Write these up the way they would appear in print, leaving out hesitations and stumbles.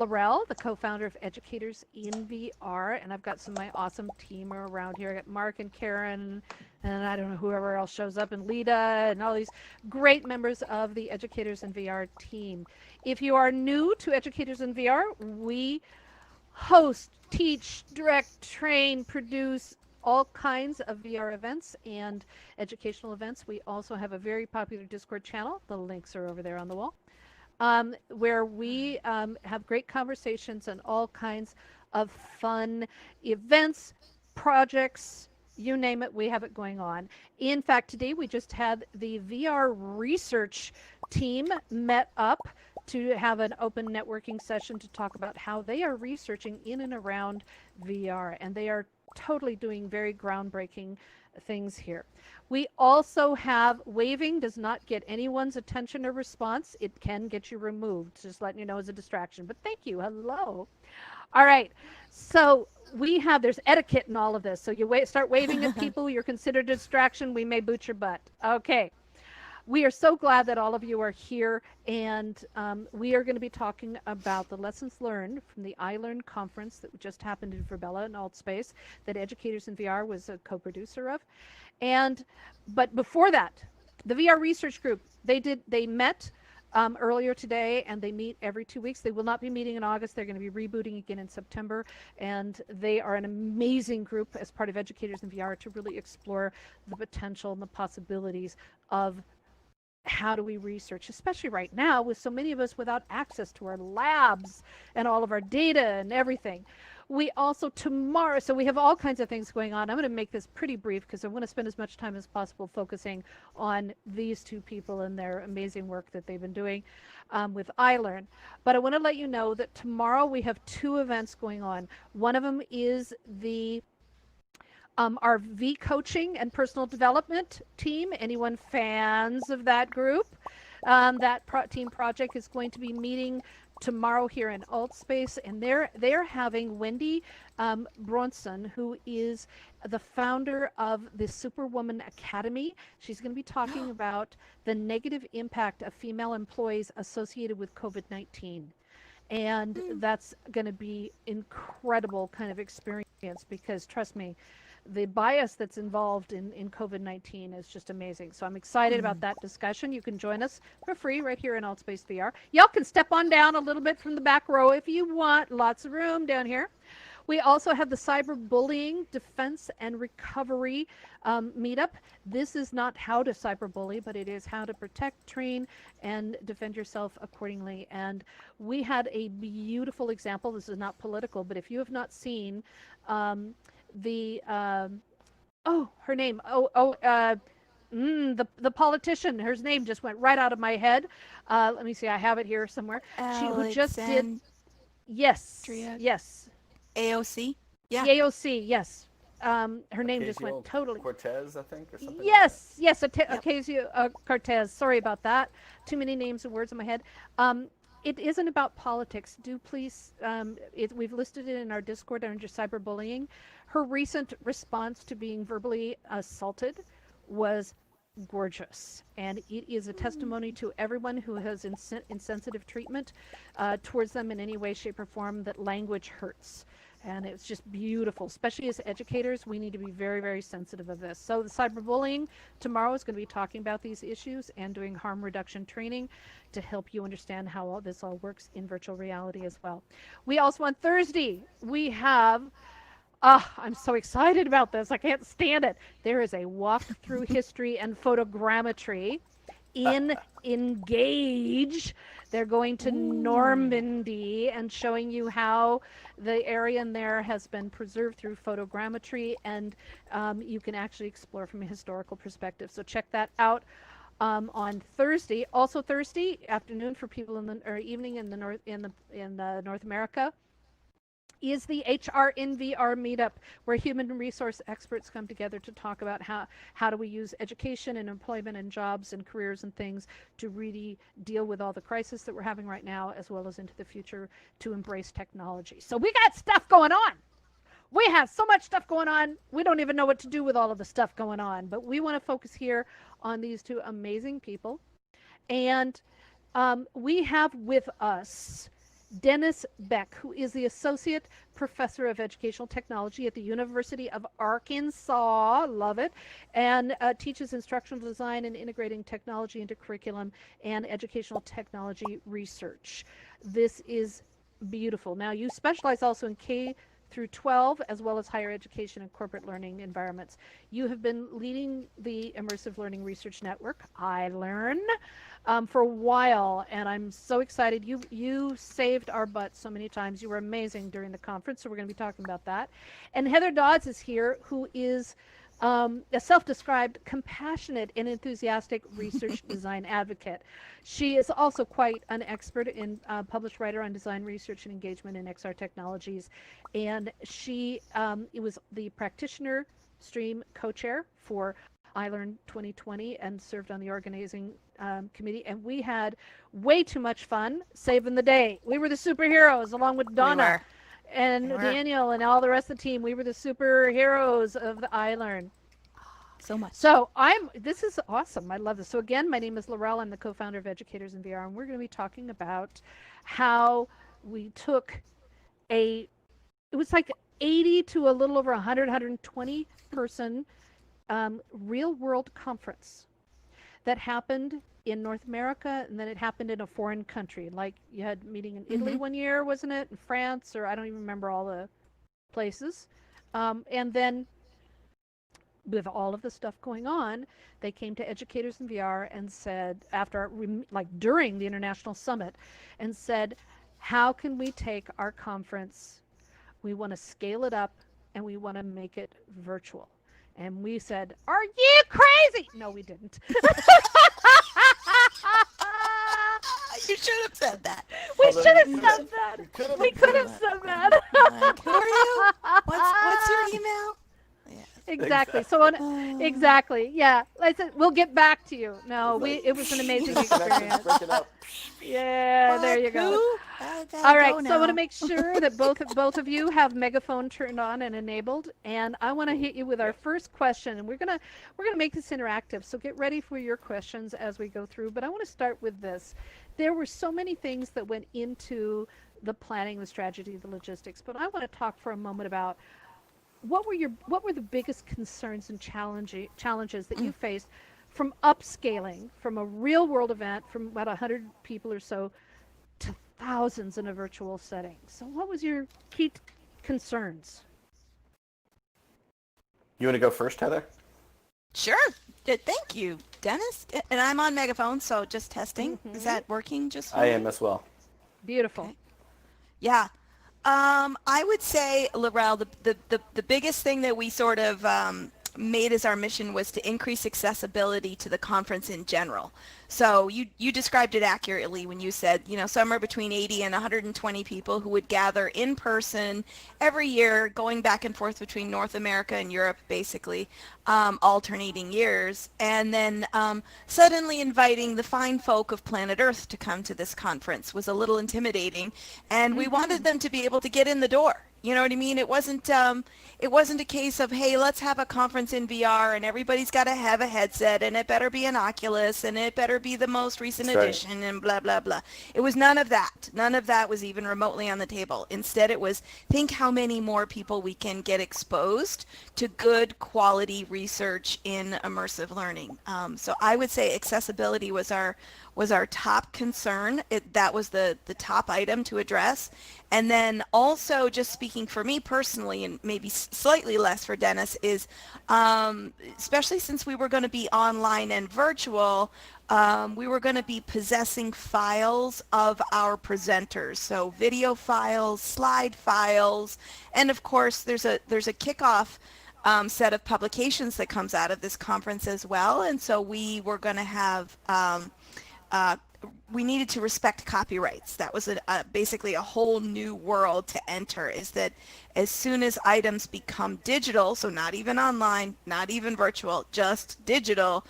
Laurel, the co-founder of Educators in VR, and I've got some of my awesome team around here. I got Mark and Karen, and I don't know whoever else shows up, and Lita, and all these great members of the Educators in VR team. If you are new to Educators in VR, we host, teach, direct, train, produce all kinds of VR events and educational events. We also have a very popular Discord channel. The links are over there on the wall. Where we have great conversations and all kinds of fun events, projects, you name it, we have it going on. In fact, today we just had the VR research team met up to have an open networking session to talk about how they are researching in and around VR, and they are totally doing very groundbreaking things here. We also have waving does not get anyone's attention or response. It can get you removed, just letting you know as a distraction. But thank you. Hello. All right. So there's etiquette in all of this. So you start waving at people, you're considered a distraction. We may boot your butt. Okay. We are so glad that all of you are here, and we are going to be talking about the lessons learned from the iLRN conference that just happened in Virbela and Altspace that Educators in VR was a co-producer of. But before that, the VR research group, they met earlier today, and they meet every 2 weeks. They will not be meeting in August. They're going to be rebooting again in September, and they are an amazing group as part of Educators in VR to really explore the potential and the possibilities of how do we research, especially right now with so many of us without access to our labs and all of our data and everything. We also tomorrow, so we have all kinds of things going on. I'm going to make this pretty brief because I want to spend as much time as possible focusing on these two people and their amazing work that they've been doing with iLRN. But I want to let you know that tomorrow we have two events going on. One of them is our V coaching and personal development team. Anyone fans of that group? That team project is going to be meeting tomorrow here in Altspace, and they're having Wendy Bronson, who is the founder of the Superwoman Academy. She's going to be talking about the negative impact of female employees associated with COVID-19. And that's going to be incredible kind of experience because, trust me, the bias that's involved in COVID-19 is just amazing. So I'm excited about that discussion. You can join us for free right here in Altspace VR. Y'all can step on down a little bit from the back row if you want. Lots of room down here. We also have the cyberbullying defense and recovery meetup. This is not how to cyberbully, but it is how to protect, train, and defend yourself accordingly. And we had a beautiful example. This is not political, but if you have not seen her name. The politician. Her name just went right out of my head. Let me see. I have it here somewhere. She who just did. Yes. Yes. AOC. Yeah. The AOC. Yes. Her name just went totally. Cortez, I think, or something. Yes. Like yes. Ocasio-Cortez. Sorry about that. Too many names and words in my head. It isn't about politics. Do please, we've listed it in our Discord under cyberbullying. Her recent response to being verbally assaulted was gorgeous. And it is a testimony to everyone who has insensitive treatment towards them in any way, shape, or form that language hurts. And it's just beautiful. Especially as educators, we need to be very, very sensitive of this. So the cyberbullying tomorrow is going to be talking about these issues and doing harm reduction training to help you understand how all this all works in virtual reality as well. We also on Thursday, we have, I'm so excited about this. I can't stand it. There is a walk through history and photogrammetry in Engage. They're going to Normandy and showing you how the area in there has been preserved through photogrammetry, and you can actually explore from a historical perspective. So check that out on Thursday. Also Thursday afternoon for people or evening in the North America is the HR in VR meetup, where human resource experts come together to talk about how do we use education and employment and jobs and careers and things to really deal with all the crisis that we're having right now, as well as into the future to embrace technology. So we got stuff going on. We have so much stuff going on. We don't even know what to do with all of the stuff going on, but we want to focus here on these two amazing people. And we have with us Dennis Beck, who is the Associate Professor of Educational Technology at the University of Arkansas, love it, and teaches instructional design and integrating technology into curriculum and educational technology research. This is beautiful. Now, you specialize also in K through 12, as well as higher education and corporate learning environments. You have been leading the Immersive Learning Research Network, iLRN, for a while, and I'm so excited. You saved our butts so many times. You were amazing during the conference, so we're going to be talking about that. And Heather Dodds is here, who is a self-described compassionate and enthusiastic research design advocate. She is also quite an expert in published writer on design research and engagement in XR technologies, and she was the practitioner stream co-chair for iLRN 2020 and served on the organizing committee, and we had way too much fun saving the day. We were the superheroes along with Donna and Daniel and all the rest of the team. We were the superheroes of the iLRN. So much. So this is awesome. I love this. So again, my name is Laurel. I'm the co-founder of Educators in VR, and we're going to be talking about how we took it was like 80 to a little over 100, 120 person real world conference that happened in North America, and then it happened in a foreign country. Like you had a meeting in Italy one year, wasn't it? In France, or I don't even remember all the places. And then with all of the stuff going on, they came to Educators in VR and said, during the International Summit, and said, how can we take our conference? We want to scale it up and we want to make it virtual. And we said, are you crazy? No, we didn't. You should have said that. We should have said that. We could have said that. Like, who are you? What's your email? Yeah. Exactly. So exactly. Yeah. I said we'll get back to you. No, it was an amazing experience. Yeah, there you go. All right. So I want to make sure that both of you have megaphone turned on and enabled, and I want to hit you with our first question, and we're gonna make this interactive. So get ready for your questions as we go through. But I want to start with this. There were so many things that went into the planning, the strategy, the logistics. But I want to talk for a moment about what were the biggest concerns and challenges that you faced from upscaling from a real world event from about 100 people or so to thousands in a virtual setting. So what was your key concerns? You want to go first, Heather? Sure. Thank you, Dennis. And I'm on megaphone, so just testing. Is that working just fine? I am as well. Beautiful. Okay. Yeah. I would say, Laurel, the biggest thing that we sort of made as our mission was to increase accessibility to the conference in general. So you described it accurately when you said, somewhere between 80 and 120 people who would gather in person every year, going back and forth between North America and Europe, basically, alternating years, and then suddenly inviting the fine folk of planet Earth to come to this conference was a little intimidating, and we wanted them to be able to get in the door. You know what I mean? It wasn't a case of, hey, let's have a conference in VR and everybody's got to have a headset and it better be an Oculus and it better be the most recent edition and blah, blah, blah. It was none of that. None of that was even remotely on the table. Instead, it was think how many more people we can get exposed to good quality research in immersive learning. So I would say accessibility was our top concern. That was the top item to address. And then also, just speaking for me personally, and maybe slightly less for Dennis, is especially since we were going to be online and virtual, we were going to be possessing files of our presenters. So video files, slide files, and of course there's a kickoff set of publications that comes out of this conference as well. And so we were going to have we needed to respect copyrights. That was basically a whole new world to enter, is that as soon as items become digital, so not even online, not even virtual, just digital,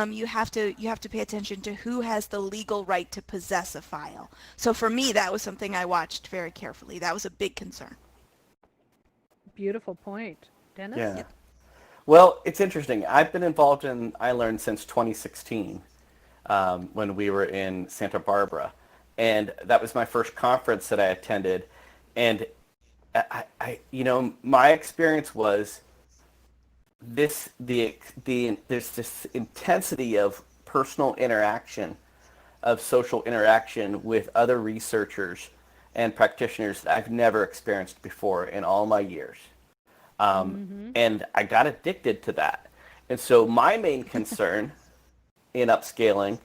you have to pay attention to who has the legal right to possess a file. So for me, that was something I watched very carefully. That was a big concern. Beautiful point. Dennis? Yeah. Yep. Well, it's interesting. I've been involved in iLRN since 2016. When we were in Santa Barbara. and that was my first conference that I attended. And my experience was there's this intensity of personal interaction, of social interaction with other researchers and practitioners that I've never experienced before in all my years. And I got addicted to that. And so my main concern in upscaling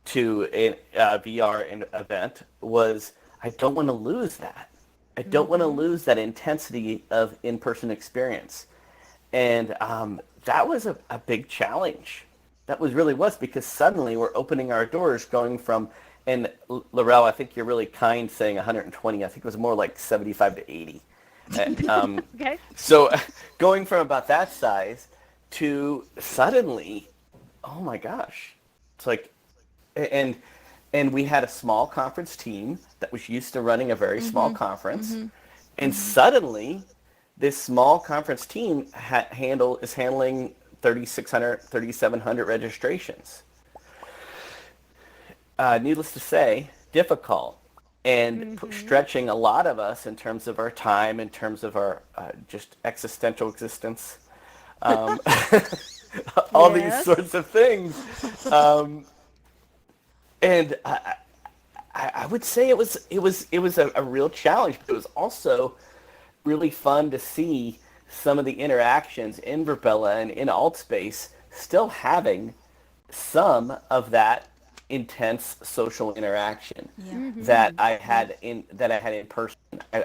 to a VR event was I don't want to lose that. I don't want to lose that intensity of in-person experience. And that was a big challenge. That really was, because suddenly we're opening our doors going from, and Laurel, I think you're really kind saying 120. I think it was more like 75 to 80. Okay. So going from about that size to suddenly, oh my gosh, it's like, and we had a small conference team that was used to running a very small conference, and suddenly this small conference team is handling 3,600, 3,700 registrations. Needless to say, difficult, and stretching a lot of us in terms of our time, in terms of our just existential existence, all these sorts of things. And I would say it was a real challenge, but it was also really fun to see some of the interactions in Virbela and in AltSpace still having some of that intense social interaction that I had in person.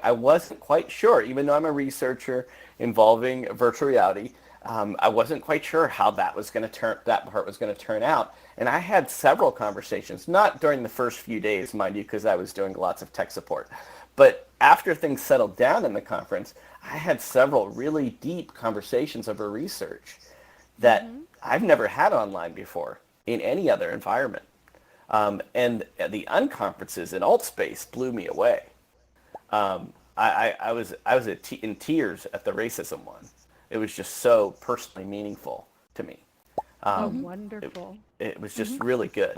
I wasn't quite sure, even though I'm a researcher involving virtual reality. I wasn't quite sure how that part was going to turn out. And I had several conversations, not during the first few days, mind you, because I was doing lots of tech support. But after things settled down in the conference, I had several really deep conversations over research that I've never had online before in any other environment. And the unconferences in AltSpace blew me away. I was in tears at the racism one. It was just so personally meaningful to me. Wonderful. It was just really good.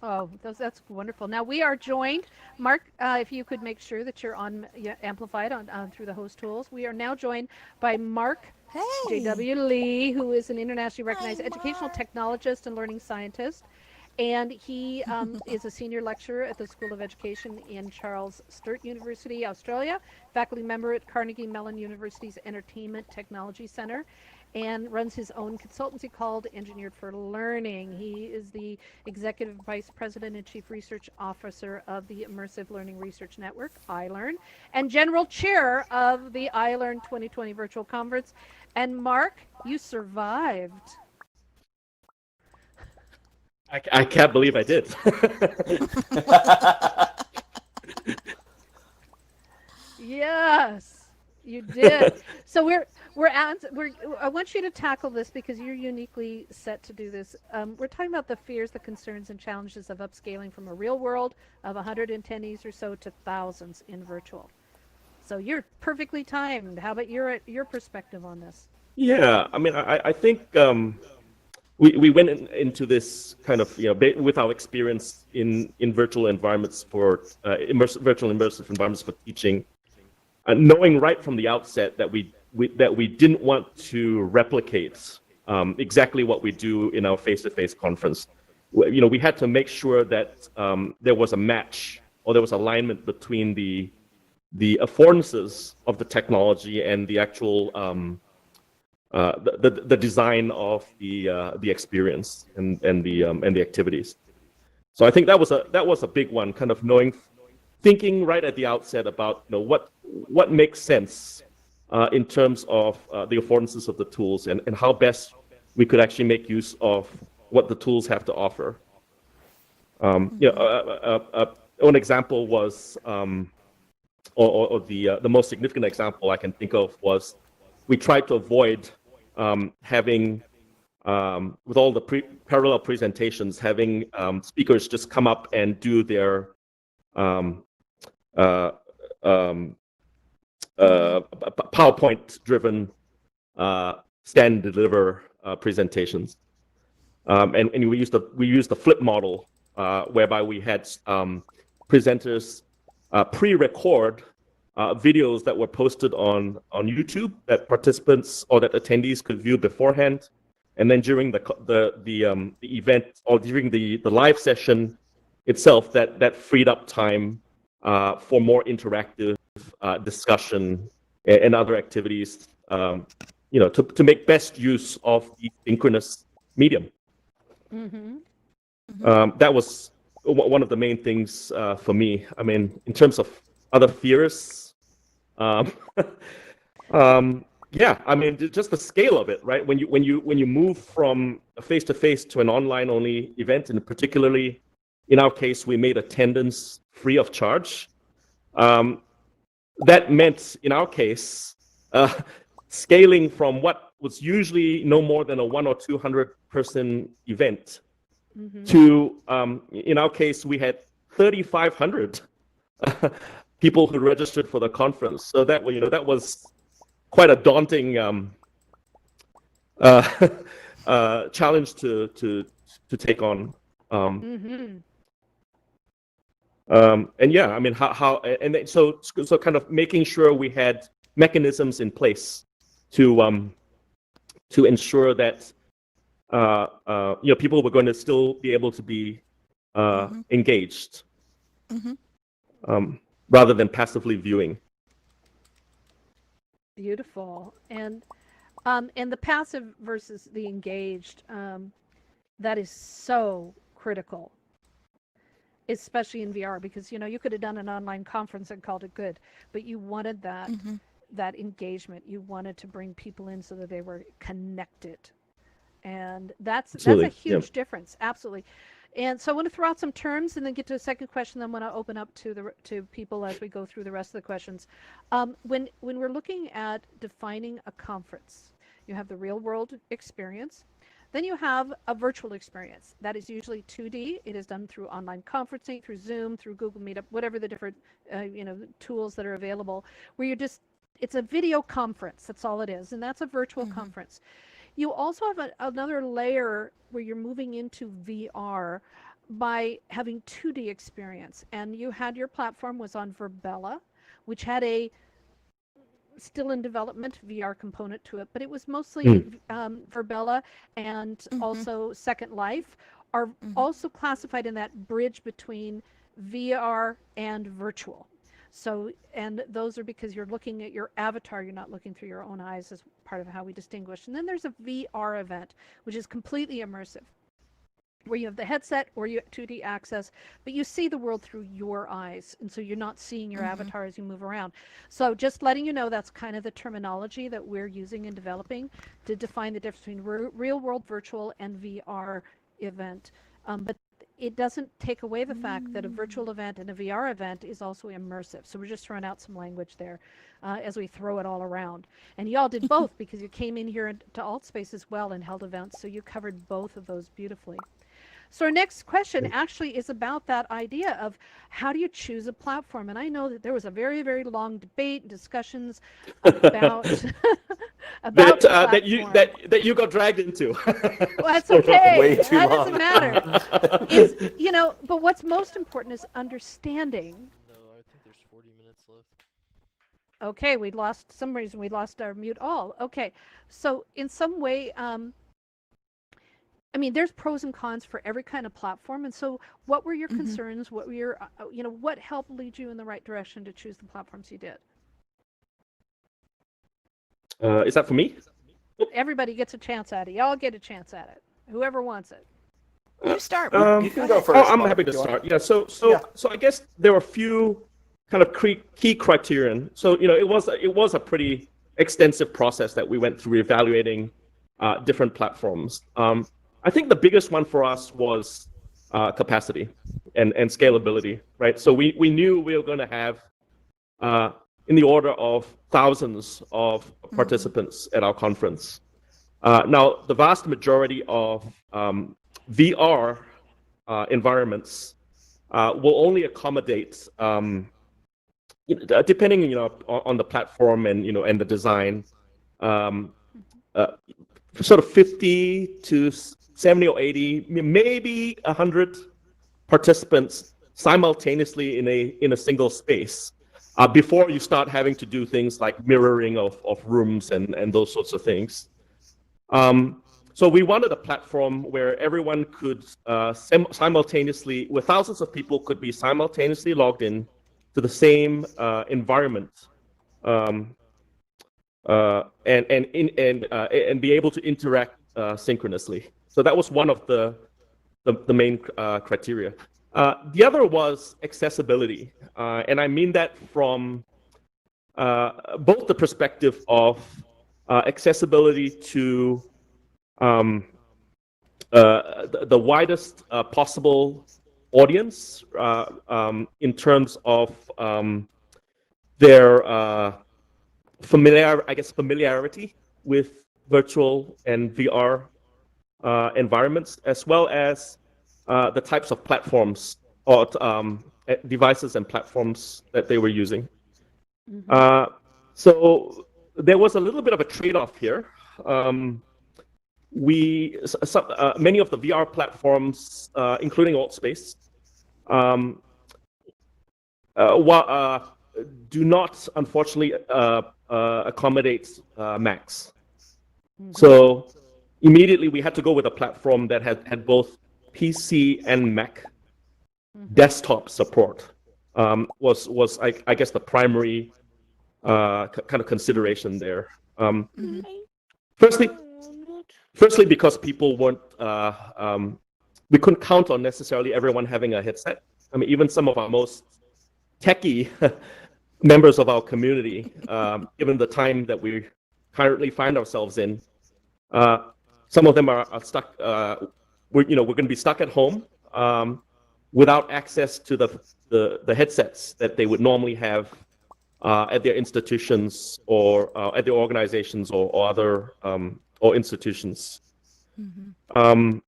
Oh, that's wonderful. Now we are joined, Mark, if you could make sure that you're amplified on through the host tools. We are now joined by Mark J.W. Lee, who is an internationally recognized educational technologist and learning scientist. And he is a senior lecturer at the School of Education in Charles Sturt University, Australia, faculty member at Carnegie Mellon University's Entertainment Technology Center, and runs his own consultancy called Engineered for Learning. He is the Executive Vice President and Chief Research Officer of the Immersive Learning Research Network, iLRN, and General Chair of the iLRN 2020 Virtual Conference. And Mark, you survived. I can't believe I did. Yes, you did. So I want you to tackle this because you're uniquely set to do this. We're talking about the fears, the concerns, and challenges of upscaling from a real world of 100 attendees or so to thousands in virtual. So you're perfectly timed. How about your perspective on this? Yeah, I mean, I think we went into this kind of, with our experience in virtual environments for virtual immersive environments for teaching, knowing right from the outset that we didn't want to replicate exactly what we do in our face-to-face conference. We had to make sure that there was a match, or there was alignment between the affordances of the technology and the actual the design of the experience and the activities. So I think that was a big one, kind of thinking right at the outset about what makes sense in terms of the affordances of the tools and how best we could actually make use of what the tools have to offer. One example was, or the most significant example I can think of was, we tried to avoid having, with all the parallel presentations, having speakers just come up and do their PowerPoint-driven stand and deliver presentations, and we used the flip model whereby we had presenters pre-record videos that were posted on YouTube that participants or that attendees could view beforehand, and then during the event or during the live session itself, that freed up time for more interactive discussion and other activities, to make best use of the synchronous medium. Mm-hmm. Mm-hmm. That was one of the main things for me. I mean, in terms of other fears, yeah, I mean, just the scale of it, right? When you move from a face-to-face to an online-only event, and particularly in our case, we made attendance free of charge. That meant, in our case, scaling from what was usually no more than a 100 or 200 person event to, in our case, we had 3,500 people who registered for the conference. So that was quite a daunting challenge to take on. And yeah, I mean, how and then, so kind of making sure we had mechanisms in place to ensure that people were going to still be able to be engaged, rather than passively viewing. Beautiful. And the passive versus the engaged, that is so critical, especially in VR, because you could have done an online conference and called it good, but you wanted that engagement. You wanted to bring people in so that they were connected, and that's a huge difference. Absolutely. And so I want to throw out some terms and then get to a second question. Then I want to open up to people as we go through the rest of the questions. When we're looking at defining a conference, you have the real world experience. Then you have a virtual experience. That is usually 2D. It is done through online conferencing, through Zoom, through Google Meetup, whatever the different tools that are available, where it's a video conference. That's all it is. And that's a virtual conference. You also have another layer where you're moving into VR by having 2D experience. And your platform was on Virbela, which had a still in development VR component to it, but it was mostly Virbela, and also Second Life are also classified in that bridge between VR and virtual. So, and those are because you're looking at your avatar, you're not looking through your own eyes, as part of how we distinguish. And then there's a VR event, which is completely immersive, where you have the headset or you have 2D access, but you see the world through your eyes. And so you're not seeing your avatar as you move around. So just letting you know, that's kind of the terminology that we're using and developing to define the difference between real world, virtual, and VR event. But it doesn't take away the fact that a virtual event and a VR event is also immersive. So we're just throwing out some language there as we throw it all around. And y'all did both because you came in here to AltSpace as well and held events. So you covered both of those beautifully. So our next question actually is about that idea of how do you choose a platform? And I know that there was a very, very long debate and discussions about that you got dragged into. Well, that's okay. Way too that long. Doesn't matter. But what's most important is understanding. No, I think there's 40 minutes left. Okay, we lost our mute all. Okay, so in some way, there's pros and cons for every kind of platform. And so what were your concerns? What were your, what helped lead you in the right direction to choose the platforms you did? Is that for me? Everybody gets a chance at it. Y'all get a chance at it. Whoever wants it. You start. You can go first. I'm happy to start. Yeah. So I guess there were a few kind of key criterion. So it was a pretty extensive process that we went through evaluating different platforms. I think the biggest one for us was capacity and scalability, right? So we knew we were going to have in the order of thousands of participants at our conference. Now, the vast majority of VR environments will only accommodate, depending on the platform and and the design, sort of 50 to 70 or 80, maybe 100 participants simultaneously in a single space before you start having to do things like mirroring of rooms and those sorts of things. So we wanted a platform where everyone could simultaneously, where thousands of people could be simultaneously logged in to the same environment, and be able to interact synchronously. So that was one of the main criteria. The other was accessibility, and I mean that from both the perspective of accessibility to the widest possible audience in terms of their familiarity with virtual and VR environments, as well as the types of platforms or devices and platforms that they were using. So there was a little bit of a trade-off here. Many of the VR platforms, including AltSpace, do not, unfortunately, accommodate Macs. So immediately we had to go with a platform that had both PC and Mac desktop support. Was I guess the primary kind of consideration there. Firstly, because people weren't, we couldn't count on necessarily everyone having a headset. I mean, even some of our most techie members of our community, given the time that we currently find ourselves in, some of them are stuck. We're going to be stuck at home without access to the headsets that they would normally have at their institutions or at their organizations or other or institutions. And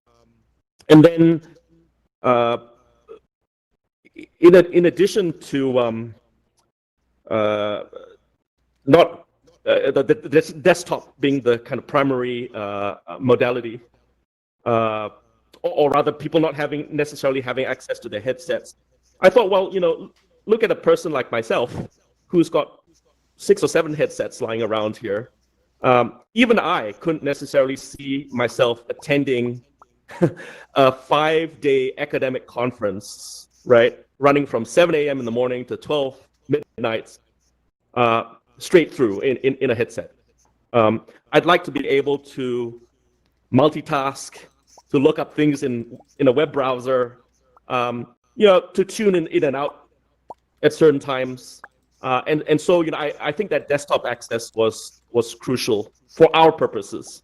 then, in addition to not the desktop being the kind of primary modality, or rather people not necessarily having access to their headsets, I thought, well, look at a person like myself who's got 6 or 7 headsets lying around here. Even I couldn't necessarily see myself attending a 5-day academic conference, right, running from 7 a.m. in the morning to 12 midnight, straight through in a headset. I'd like to be able to multitask, to look up things in a web browser, to tune in and out at certain times. And so, I think that desktop access was crucial for our purposes.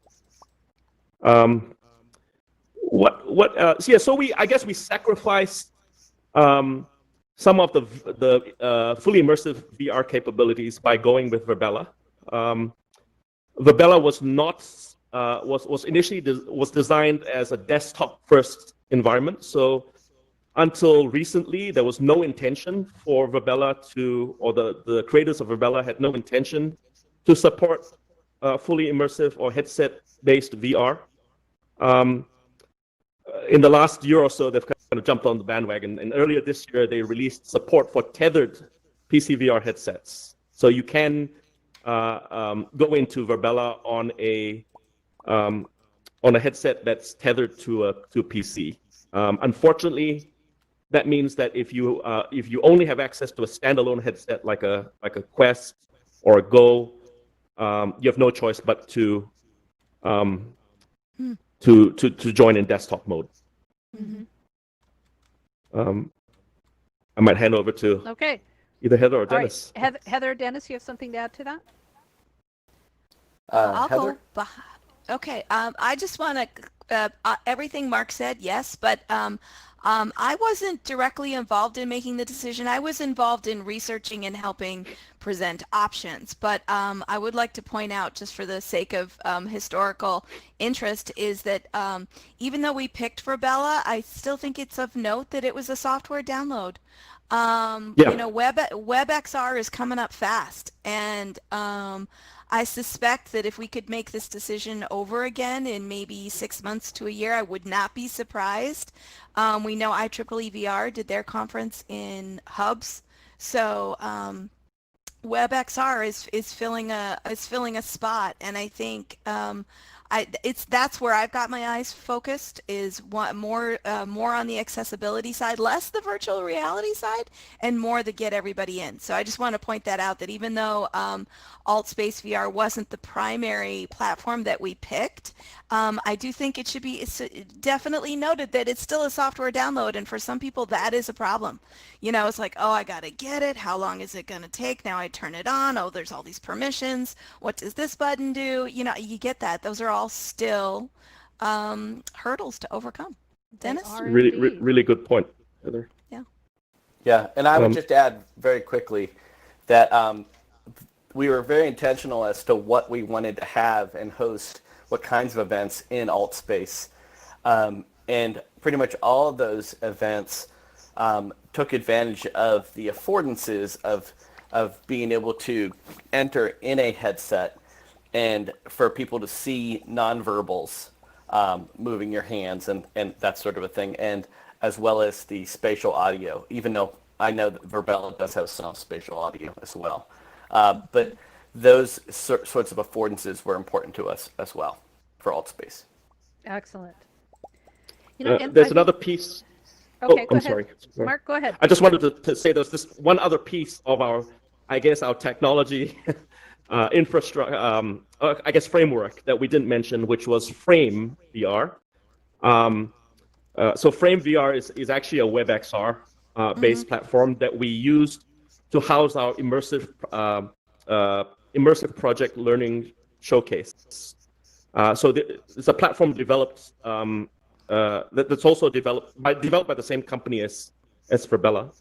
So I guess we sacrificed some of the fully immersive VR capabilities by going with Virbela. Virbela was initially designed as a desktop first environment. So until recently, there was no intention for Virbela or the creators of Virbela had no intention to support fully immersive or headset-based VR. In the last year or so, they've kind of jumped on the bandwagon, and earlier this year, they released support for tethered PC VR headsets. So you can go into Virbela on a headset that's tethered to a PC. Unfortunately, that means that if you only have access to a standalone headset like a Quest or a Go, you have no choice but to join in desktop mode. I might hand over to either Heather or Dennis. Right. Heather or Dennis, you have something to add to that? I'll Heather? go. Okay. I just want to. Everything Mark said, yes, but I wasn't directly involved in making the decision. I was involved in researching and helping present options. But I would like to point out, just for the sake of historical interest, is that even though we picked Virbela, I still think it's of note that it was a software download. WebXR is coming up fast, and I suspect that if we could make this decision over again in maybe 6 months to a year, I would not be surprised. We know IEEE VR did their conference in hubs, so WebXR is filling a spot, and I think that's where I've got my eyes focused, is more on the accessibility side, less the virtual reality side, and more the get everybody in. So I just want to point that out, that even though AltSpace VR wasn't the primary platform that we picked, I do think it's definitely noted that it's still a software download, and for some people that is a problem. You know, it's like, oh, I gotta get it. How long is it gonna take? Now I turn it on. Oh, there's all these permissions. What does this button do? You know, you get that. Those are all still hurdles to overcome. Dennis? are Really, indeed. really good point, Heather. Yeah, and I would just add very quickly that we were very intentional as to what we wanted to have and host, what kinds of events in AltSpace. And pretty much all of those events took advantage of the affordances of being able to enter in a headset and for people to see nonverbals, moving your hands and that sort of a thing, and as well as the spatial audio, even though I know that Virbela does have some spatial audio as well. But those sorts of affordances were important to us as well for AltSpace. Excellent. You know, and There's I another think- piece. Okay, go I'm ahead. sorry. Mark, go ahead. I just wanted to say there's this one other piece of our technology infrastructure, I guess framework that we didn't mention, which was Frame VR. So Frame VR is actually a WebXR based platform that we used to house our immersive project learning showcase. So it's a platform developed that's also developed by the same company as Virbela.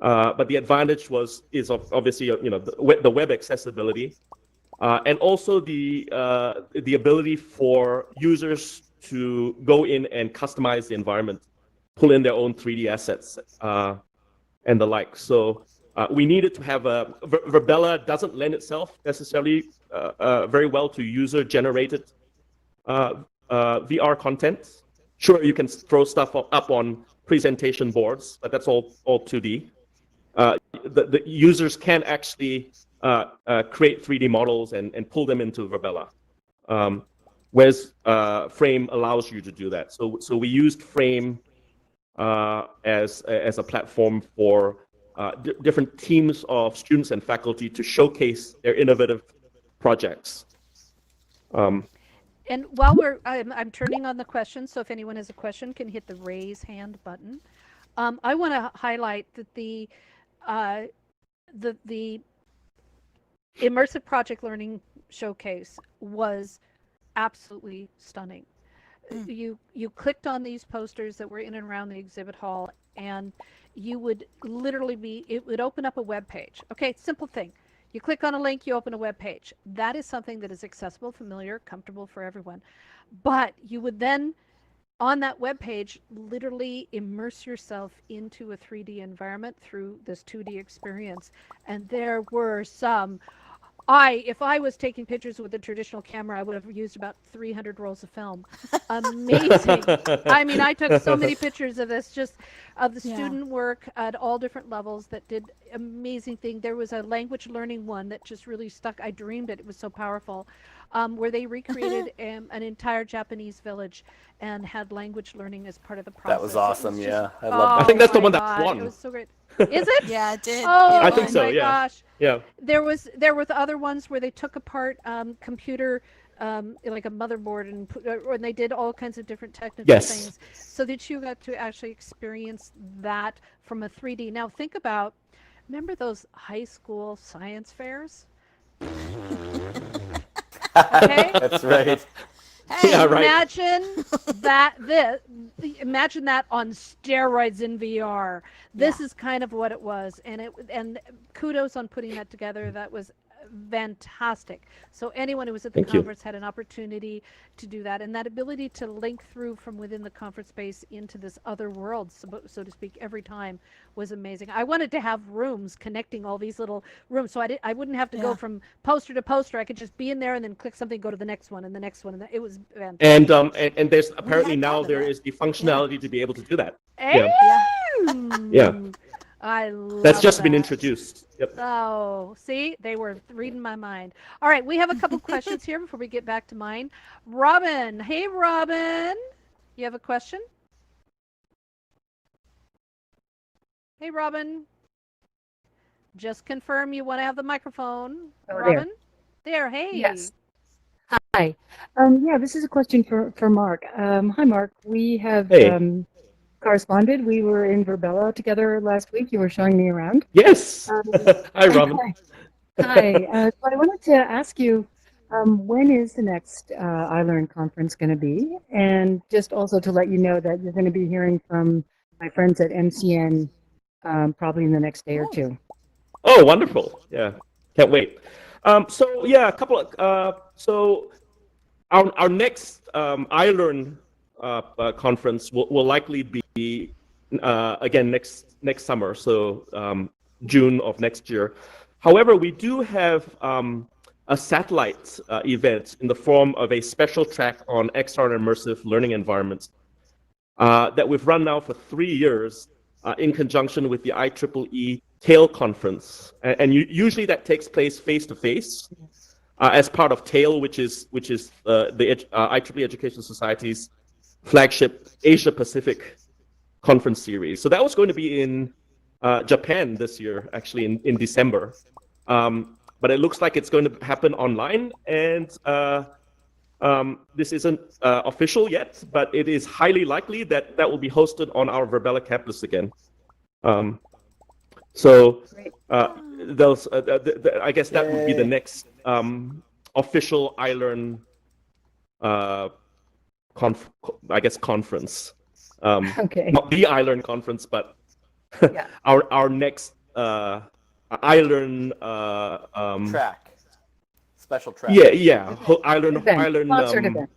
But the advantage is obviously the web accessibility, and also the ability for users to go in and customize the environment, pull in their own 3D assets, and the like. So we needed to have Virbela doesn't lend itself necessarily very well to user-generated VR content. Sure, you can throw stuff up on presentation boards, but that's all 2D. The users can actually create 3D models and pull them into Virbela, whereas Frame allows you to do that. So we used Frame as a platform for different teams of students and faculty to showcase their innovative projects. And while I'm turning on the questions, so if anyone has a question, can hit the raise hand button. I want to highlight that the Immersive Project Learning Showcase was absolutely stunning. You clicked on these posters that were in and around the exhibit hall, and you would literally it would open up a web page. Okay, simple thing. You click on a link, you open a web page. That is something that is accessible, familiar, comfortable for everyone. But you would then, on that web page, literally immerse yourself into a 3D environment through this 2D experience. And there were some, if I was taking pictures with a traditional camera, I would have used about 300 rolls of film. Amazing. I mean, I took so many pictures of this, just of the student work at all different levels that did amazing thing. There was a language learning one that just really stuck. I dreamed it. It was so powerful. Where they recreated an entire Japanese village and had language learning as part of the process. That was awesome. Was Yeah, just, I love that. I think that's the my one that God, won. It was so great. Is it? Yeah, it did. Oh, I think so, my yeah. gosh. Yeah. There were the other ones where they took apart computer, like a motherboard, and they did all kinds of different technical things, so that you got to actually experience that from a 3D. Now think about, remember those high school science fairs? Okay. That's right. Hey, Yeah, right. Imagine that on steroids in VR. This is kind of what it was, and kudos on putting that together. That was fantastic. So anyone who was at the Thank you. conference had an opportunity to do that, and that ability to link through from within the conference space into this other world, so to speak, every time was amazing. I wanted to have rooms connecting all these little rooms, so I wouldn't have to go Yeah. from poster to poster. I could just be in there and then click something, go to the next one and the next one, and it was fantastic. And there's apparently hadn't now thought of there that. is the functionality to be able to do that. Hey! Yeah. I love That's just been that. introduced. Yep. Oh, see, they were reading my mind. All right, we have a couple questions here before we get back to mine. Robin, hey Robin, you have a question? Hey Robin, just confirm you want to have the microphone. Oh, there. Robin, there. Hey. Yes. Hi. Yeah, this is a question for Mark. Hi, Mark. We have Hey. corresponded. We were in Verbella together last week. You were showing me around. Yes. Hi, Robin. Hi. So I wanted to ask you, when is the next iLRN conference going to be? And just also to let you know that you're going to be hearing from my friends at MCN probably in the next day or two. Oh, wonderful. Yeah. Can't wait. So yeah, a couple of so our next iLRN conference will likely be again next summer, so June of next year. However, we do have a satellite event in the form of a special track on XR and immersive learning environments that we've run now for 3 years in conjunction with the IEEE TAIL conference, and usually that takes place face to face as part of TAIL, which is the IEEE Education Society's flagship Asia Pacific conference series. So that was going to be in Japan this year, actually in December. But it looks like it's going to happen online, and this isn't official yet, but it is highly likely that that will be hosted on our Verbella campus again. So those, I guess that would be the next official iLRN conference. Okay. Not the iLRN conference, but Yeah. our next iLRN Track. Special track. yeah iLRN Sponsored event.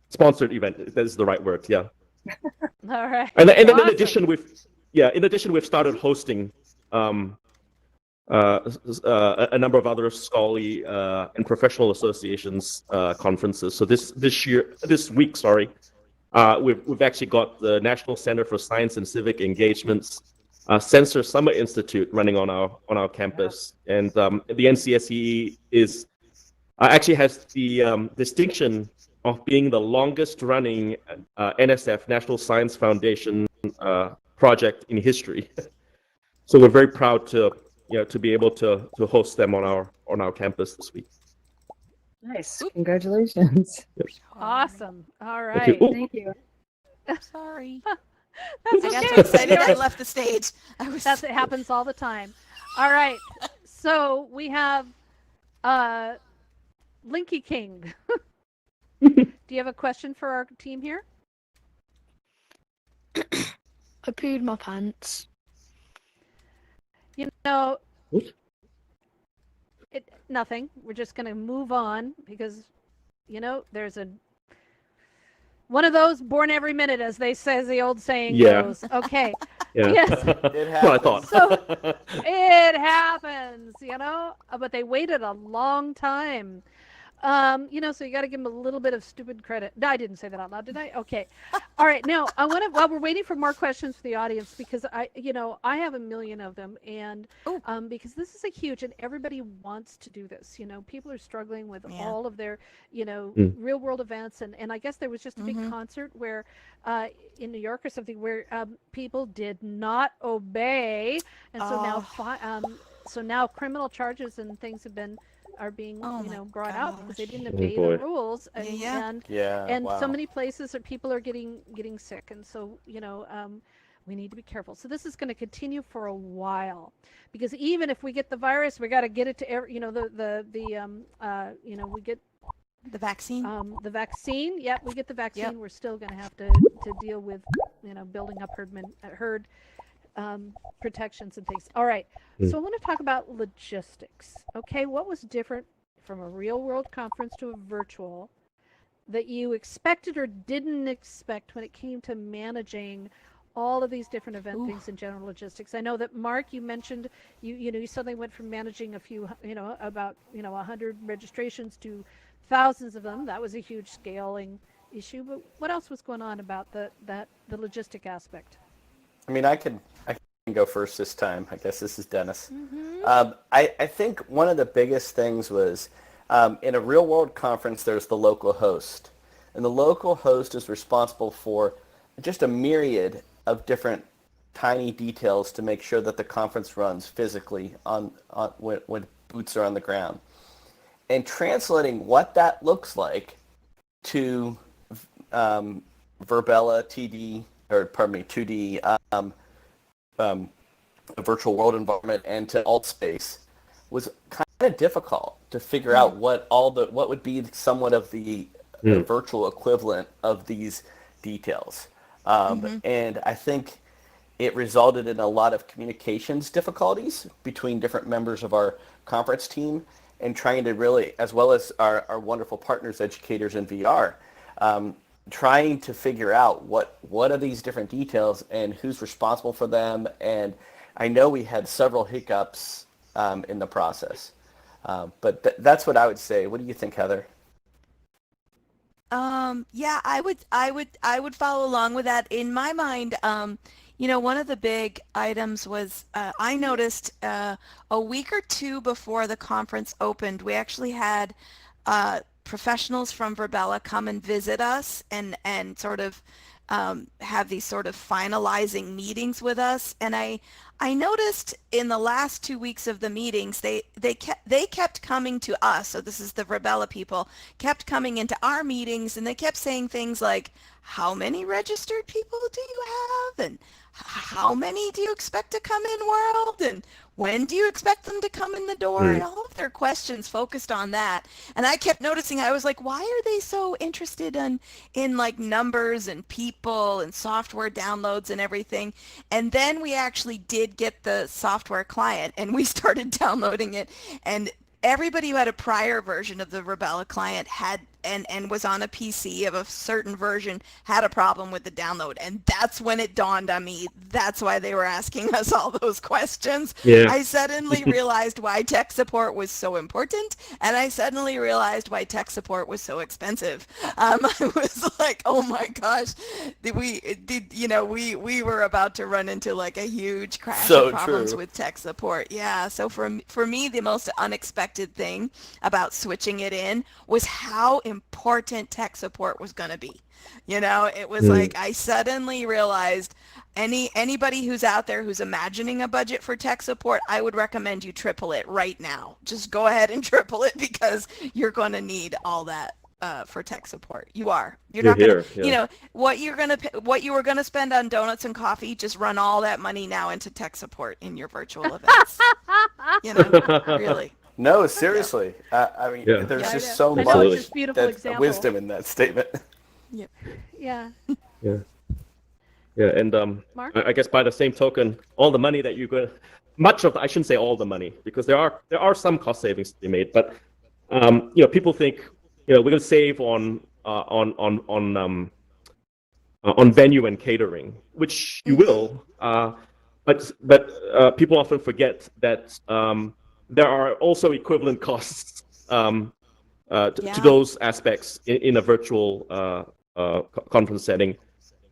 sponsored event. That is the right word. Yeah. All right. And then in Awesome. addition we've started hosting a number of other scholarly and professional associations conferences. So this week, we've actually got the National Center for Science and Civic Engagement's Sensor Summer Institute running on our campus, and the NCSE is actually has the distinction of being the longest running NSF National Science Foundation project in history. So we're very proud to be able to host them on our campus this week. Nice. Congratulations. Awesome. All Thank you. right. Ooh, Thank you. Sorry. That's I got okay. so excited I left the stage. It happens all the time. All right. So we have Linky King. Do you have a question for our team here? I pooed my pants. You know, What? nothing. We're just going to move on because, there's one of those born every minute, as the old saying Yeah. goes. Okay. Yeah. Yes. It That's what I happens. thought. So it happens, but they waited a long time. So you got to give them a little bit of stupid credit. No, I didn't say that out loud, did I? Okay. All right. Now while we're waiting for more questions for the audience, because I have a million of them, and because this is a huge, and everybody wants to do this. People are struggling with all of their, real world events, and I guess there was just a big concert where, in New York or something, where people did not obey, and so now criminal charges and things are being brought out because they didn't obey the rules, and Wow. so many places people are getting sick, and so we need to be careful. So this is going to continue for a while, because even if we get the virus, we got to get it to every, we get The vaccine? the vaccine. Yep, we get the vaccine. We're still going to have to deal with building up herd protections and things. All right. So I want to talk about logistics. Okay, what was different from a real world conference to a virtual that you expected or didn't expect when it came to managing all of these different event things in general logistics? I know that Mark, you mentioned you suddenly went from managing a few, about 100 registrations to thousands of them. That was a huge scaling issue. But what else was going on about the logistic aspect? I mean, I can go first this time. I guess this is Dennis. I think one of the biggest things was in a real world conference, there's the local host. And the local host is responsible for just a myriad of different tiny details to make sure that the conference runs physically when boots are on the ground. And translating what that looks like to Virbela 2D, a virtual world environment, and to AltSpace was kind of difficult to figure out what would be somewhat of the virtual equivalent of these details. And I think it resulted in a lot of communications difficulties between different members of our conference team, and trying to really, as well as our wonderful partners, educators in VR, trying to figure out what are these different details and who's responsible for them. And I know we had several hiccups in the process, but that's what I would say. What do you think, Heather? Yeah, I would follow along with that. In my mind, one of the big items was I noticed a week or two before the conference opened, we actually had professionals from Virbela come and visit us and sort of have these sort of finalizing meetings with us. And I noticed in the last 2 weeks of the meetings, they kept coming to us. So this is the Virbela people kept coming into our meetings, and they kept saying things like, how many registered people do you have? And how many do you expect to come in world? And when do you expect them to come in the door? And all of their questions focused on that. And I kept noticing, I was like, why are they so interested in like numbers and people and software downloads and everything? And then we actually did get the software client, and we started downloading it. And everybody who had a prior version of the Virbela client had and was on a PC of a certain version had a problem with the download. And that's when it dawned on me, that's why they were asking us all those questions. Yeah. I suddenly realized why tech support was so important, and I suddenly realized why tech support was so expensive. I was like, oh my gosh, we were about to run into like a huge crash of problems with tech support. Yeah, so for me, the most unexpected thing about switching it in was how important tech support was going to be. It was like I suddenly realized anybody who's out there who's imagining a budget for tech support, I would recommend you triple it right now. Just go ahead and triple it, because you're going to need all that for tech support. You're not going to, what you were going to spend on donuts and coffee, just run all that money now into tech support in your virtual events. Really. No, seriously. I mean, there's just so much wisdom in that statement. Yeah. And I guess by the same token, all the money that I shouldn't say all the money, because there are some cost savings to be made, but people think we're going to save on venue and catering, which you will, but people often forget that there are also equivalent costs to those aspects in a virtual conference setting.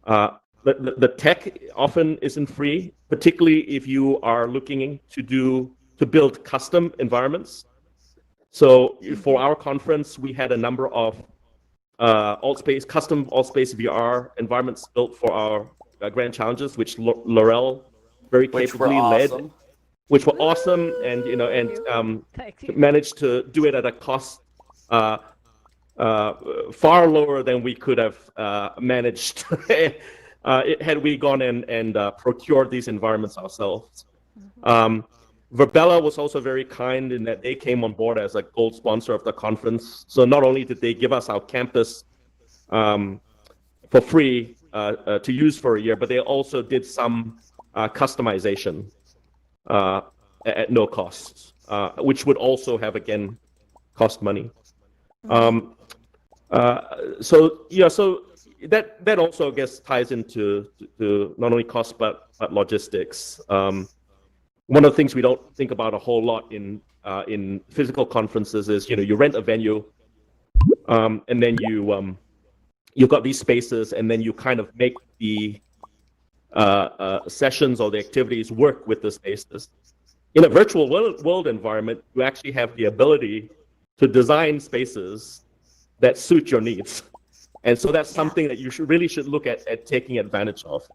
The tech often isn't free, particularly if you are looking to build custom environments. So for our conference, we had a number of custom AltSpace VR environments built for our grand challenges, which Laurel very capably led. Which were awesome, and managed to do it at a cost far lower than we could have managed had we gone and procured these environments ourselves. Virbela was also very kind in that they came on board as a gold sponsor of the conference. So not only did they give us our campus for free to use for a year, but they also did some customization at no cost, which would also have, again, cost money. So that also, I guess, ties into to not only cost but logistics. One of the things we don't think about a whole lot in physical conferences is, you rent a venue, and then you've got these spaces, and then you kind of make the sessions or the activities work with the spaces. In a virtual world environment, you actually have the ability to design spaces that suit your needs. And so that's something that you really should look at taking advantage of.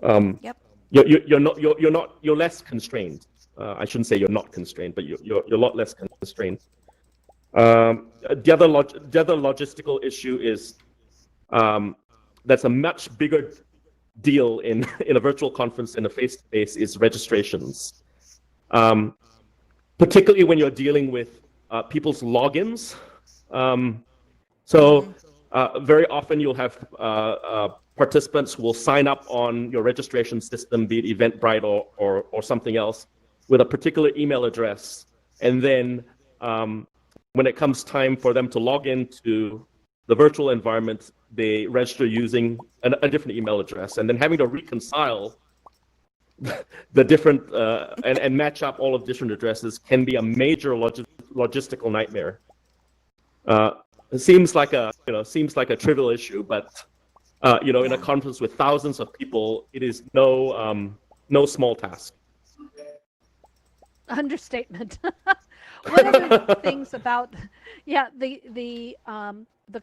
Yep. You're less constrained. I shouldn't say you're not constrained, but you're a lot less constrained. The other logistical issue is that's a much bigger deal in a virtual conference than a face-to-face is registrations. Particularly when you're dealing with people's logins. Very often you'll have participants will sign up on your registration system, be it Eventbrite or something else, with a particular email address. And then when it comes time for them to log into the virtual environment, they register using a different email address. And then having to reconcile the different and match up all of different addresses can be a major logistical nightmare. It seems like a trivial issue, but in a conference with thousands of people, it is no small task. Understatement. One of the things about the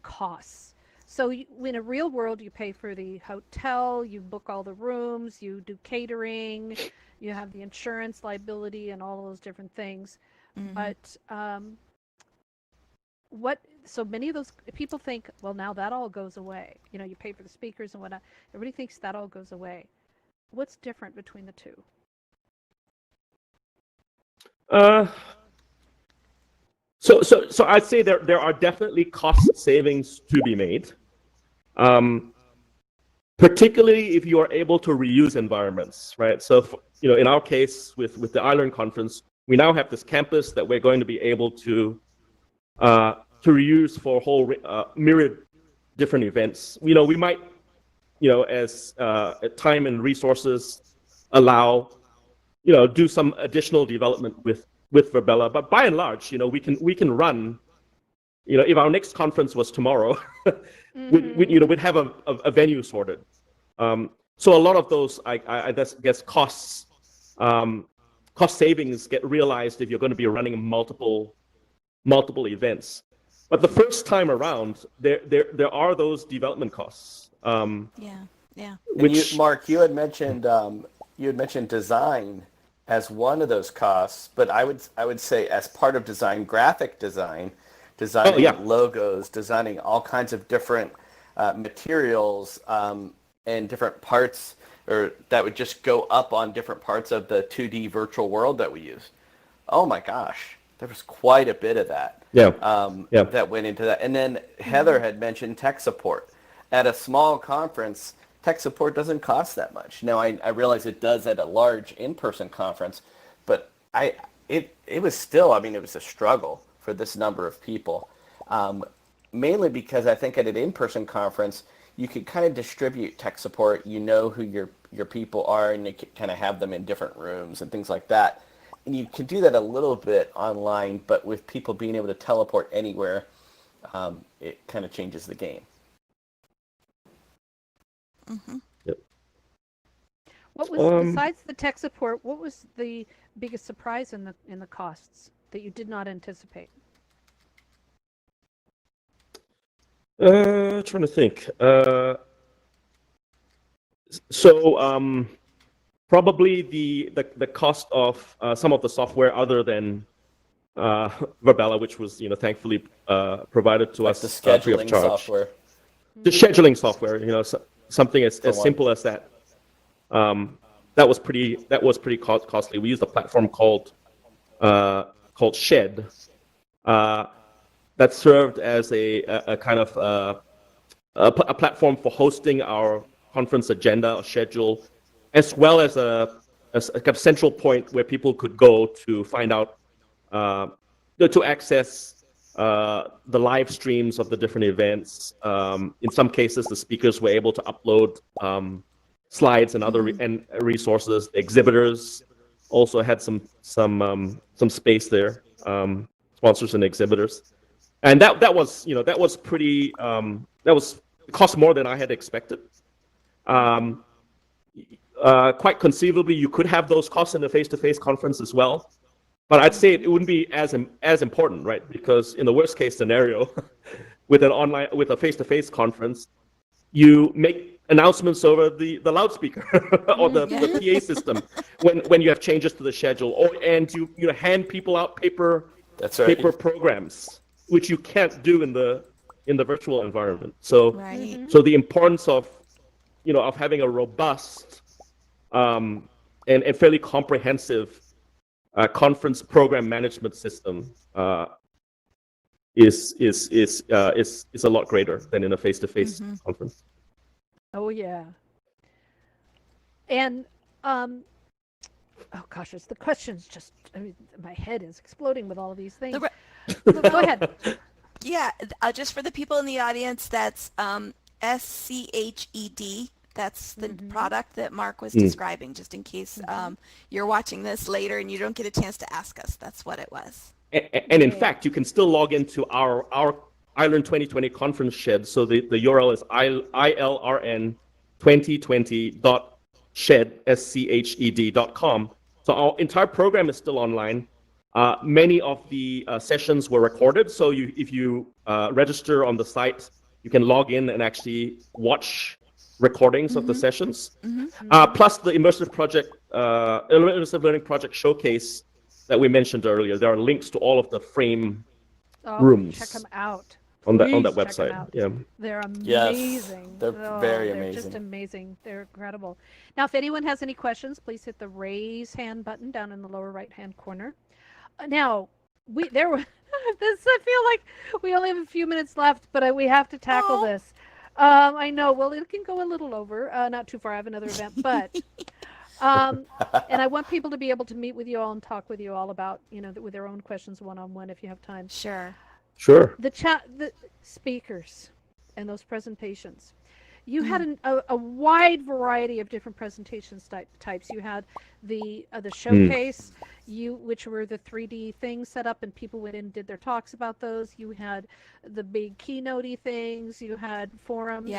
costs. So in a real world, you pay for the hotel, you book all the rooms, you do catering, you have the insurance liability and all those different things. But so many of those people think, well, now that all goes away. You pay for the speakers and whatnot. Everybody thinks that all goes away. What's different between the two? So I'd say there are definitely cost savings to be made, particularly if you are able to reuse environments, right? So in our case with the iLRN conference, we now have this campus that we're going to be able to reuse for a whole myriad different events. We might, as time and resources allow, do some additional development with Virbela. But by and large, we can run. If our next conference was tomorrow, we'd have a venue sorted. So a lot of those, I guess, cost savings get realized if you're going to be running multiple events. But the first time around, there are those development costs. Which Mark, you had mentioned design as one of those costs, but I would say as part of design, graphic design, designing logos, designing all kinds of different materials and different parts, or that would just go up on different parts of the 2D virtual world that we use. Oh my gosh, there was quite a bit of that. That went into that. And then Heather had mentioned tech support. At a small conference, tech support doesn't cost that much. Now, I realize it does at a large in-person conference, but it was still, it was a struggle for this number of people. Mainly because I think at an in-person conference, you could kind of distribute tech support. You know who your people are, and you can kind of have them in different rooms and things like that. And you can do that a little bit online, but with people being able to teleport anywhere, it kind of changes the game. Yep. What was besides the tech support? What was the biggest surprise in the costs that you did not anticipate? Trying to think. Probably the cost of some of the software other than Virbela, which was thankfully provided to us the free of scheduling charge. software. The scheduling software, something as simple as that. That was pretty costly. We used a platform called Shed. That served as a kind of a platform for hosting our conference agenda or schedule, as well as a kind of central point where people could go to find out, to access the live streams of the different events. In some cases, the speakers were able to upload slides and other resources. The exhibitors also had some space there, sponsors and exhibitors, and that was pretty. It cost more than I had expected. Quite conceivably, you could have those costs in a face-to-face conference as well. But I'd say it wouldn't be as important, right? Because in the worst case scenario, with a face-to-face conference, you make announcements over the loudspeaker or the PA system when you have changes to the schedule, and you hand people out paper programs, which you can't do in the virtual environment. So so the importance of having a robust and fairly comprehensive conference program management system is a lot greater than in a face-to-face conference. Oh yeah. And oh gosh, the questions just, I mean, my head is exploding with all of these things. Go ahead. Yeah, just for the people in the audience, that's SCHED. That's the product that Mark was describing, just in case you're watching this later and you don't get a chance to ask us. That's what it was. And in fact, you can still log into our iLRN 2020 conference shed. So the URL is iLRN 2020.shed.com. So our entire program is still online. Many of the sessions were recorded. So if you register on the site, you can log in and actually watch recordings of the sessions. Plus the Immersive Learning Project Showcase that we mentioned earlier. There are links to all of the frame rooms. Check them out. On that Please website. Yeah. They're amazing. Yes, they're very amazing. They're just amazing. They're incredible. Now, if anyone has any questions, please hit the raise hand button down in the lower right-hand corner. Now, I feel like we only have a few minutes left, but we have to tackle this. I know. Well, it can go a little over, not too far. I have another event, but and I want people to be able to meet with you all and talk with you all about, with their own questions one-on-one if you have time. Sure. The speakers and those presentations. You had a wide variety of different presentations types. You had the showcase, which were the 3D things set up, and people went in and did their talks about those. You had the big keynote-y things. You had forums.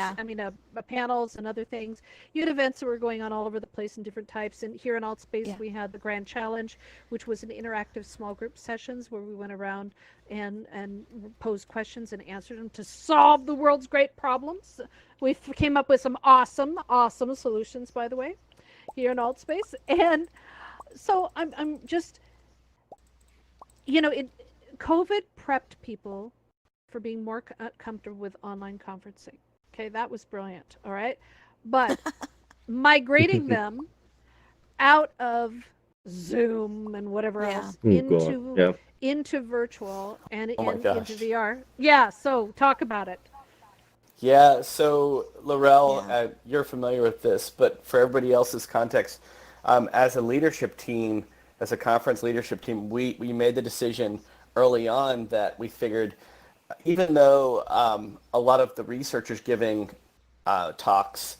Panels and other things. You had events that were going on all over the place in different types. And here in Altspace, we had the Grand Challenge, which was an interactive small group sessions where we went around and posed questions and answered them to solve the world's great problems. We came up with some awesome solutions, by the way, here in Altspace. And so I'm just, COVID prepped people for being more comfortable with online conferencing. Okay, that was brilliant. All right. But migrating them out of Zoom and whatever else into virtual and into VR. Yeah. So talk about it. Yeah, so Laurel, you're familiar with this, but for everybody else's context, as a leadership team, as a conference leadership team, we made the decision early on that we figured, even though a lot of the researchers giving talks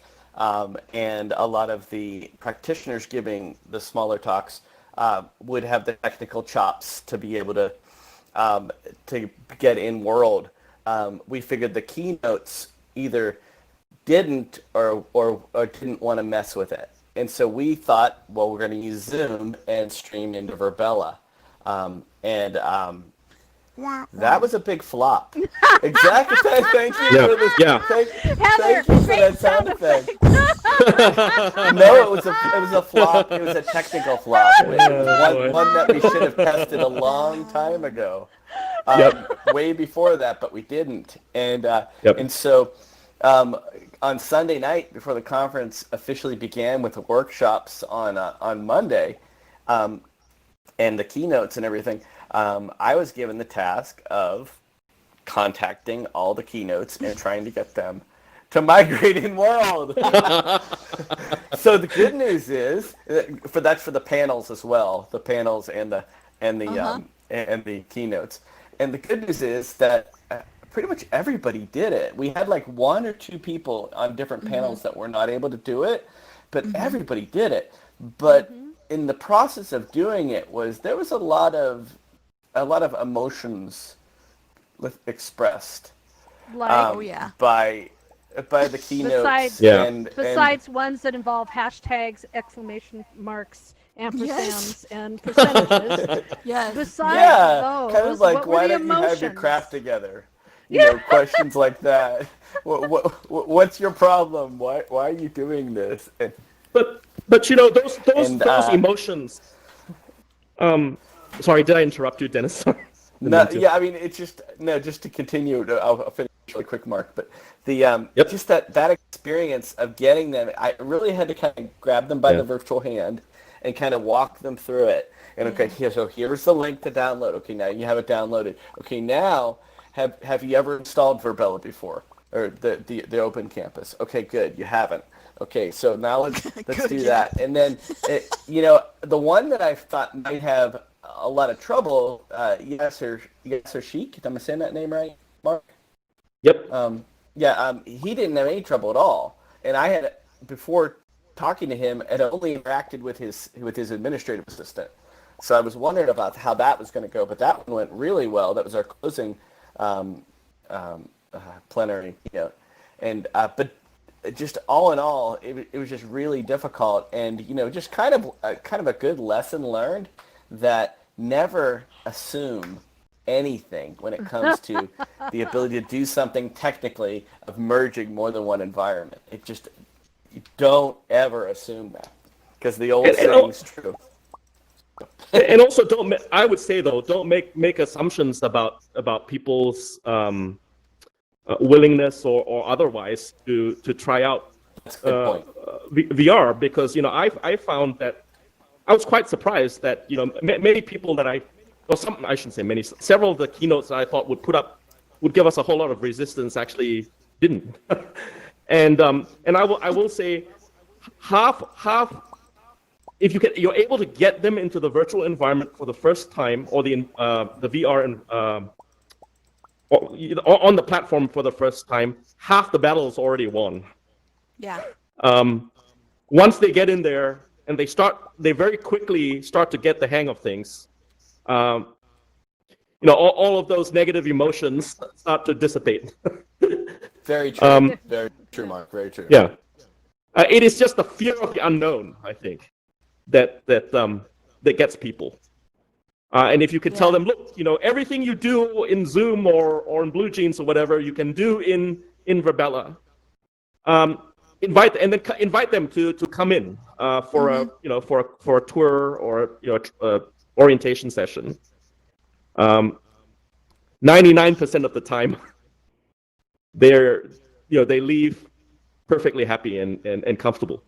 and a lot of the practitioners giving the smaller talks would have the technical chops to be able to get in world. We figured the keynotes either didn't or didn't want to mess with it. And so we thought, well, we're going to use Zoom and stream into Virbela. That was a big flop. Exactly. Thank you. Thank you for that sound effect. No, it was a flop. It was a technical flop. One that we should have tested a long time ago. Way before that, but we didn't. And so on Sunday night, before the conference officially began with the workshops on Monday, and the keynotes and everything, I was given the task of contacting all the keynotes and trying to get them to migrating world. So the good news is that's for the panels as well, the panels and the and the keynotes. And the good news is that pretty much everybody did it. We had like one or two people on different panels that were not able to do it, but everybody did it. But in the process of doing it there was a lot of emotions expressed yeah. by the keynotes besides ones that involve hashtags, exclamation marks, ampersands, and percentages. Yes. Besides those, kind of like, what were why the don't you have your emotions? craft together? You know, questions like that. What's your problem? Why are you doing this? But you know, those emotions. Sorry, did I interrupt you, Dennis? No, yeah, I mean, it's just just to continue. I'll finish really quick, Mark. But the just that experience of getting them, I really had to kind of grab them by the virtual hand and kind of walk them through it. And okay, so here's the link to download. Okay, now you have it downloaded. Okay, now have you ever installed Virbela before, or the Open Campus? Okay, good, you haven't. Okay, so now let's do that. And then the one that I thought might have a lot of trouble, Yasser Sheik, am I saying that name right, Mark? Yep. He didn't have any trouble at all. And I had, before talking to him, had only interacted with his administrative assistant. So I was wondering about how that was going to go, but that one went really well. That was our closing plenary keynote. And but just all in all, it was just really difficult, and just kind of a good lesson learned that never assume anything when it comes to the ability to do something technically of merging more than one environment. You don't ever assume that, because the old saying is true. And also, I would say though, don't make assumptions about people's willingness or otherwise to try out VR, because I found that I was quite surprised that many people that I shouldn't say many, several of the keynotes that I thought would give us a whole lot of resistance actually didn't. and I will say half if you're able to get them into the virtual environment for the first time, or the VR and or on the platform for the first time, half the battle is already won. Yeah. Once they get in there and they very quickly start to get the hang of things. All of those negative emotions start to dissipate. Very true. Very true, Mark. Very true. Yeah. It is just the fear of the unknown, I think, that gets people. And if you could tell them, look, everything you do in Zoom or in Blue Jeans or whatever, you can do in Virbela. Invite them to come in for a tour or a orientation session. 99% of the time, they leave perfectly happy and comfortable.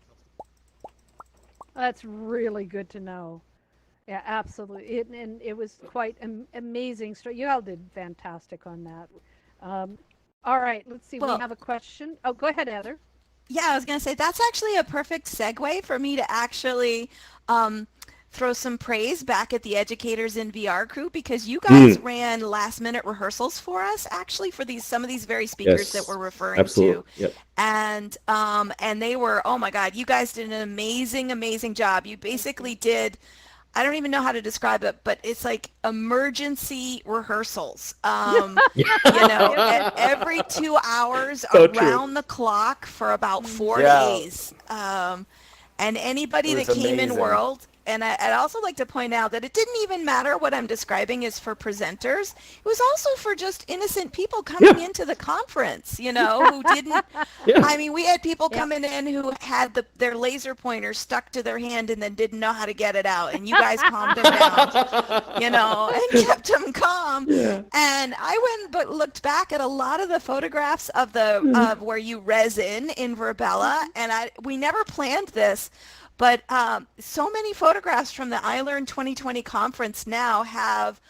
That's really good to know. Yeah, absolutely. And it was quite an amazing story. You all did fantastic on that. All right, let's see. Well, we have a question. Oh, go ahead, Heather. Yeah, I was going to say that's actually a perfect segue for me to actually throw some praise back at the Educators in VR crew, because you guys ran last-minute rehearsals for us, actually, for some of these very speakers that we're referring to. Yep. And they were, oh my God, you guys did an amazing job. You basically did, I don't even know how to describe it, but it's like emergency rehearsals. Every 2 hours around the clock for about 4 days. And anybody that came in World, and I'd also like to point out that it didn't even matter what I'm describing is for presenters. It was also for just innocent people coming into the conference, who didn't. I mean, we had people coming in who had their laser pointer stuck to their hand and then didn't know how to get it out. And you guys calmed them down, and kept them calm. Yeah. And I went but looked back at a lot of the photographs of of where you resin in Virbela, and we never planned this. But so many photographs from the iLRN 2020 conference now have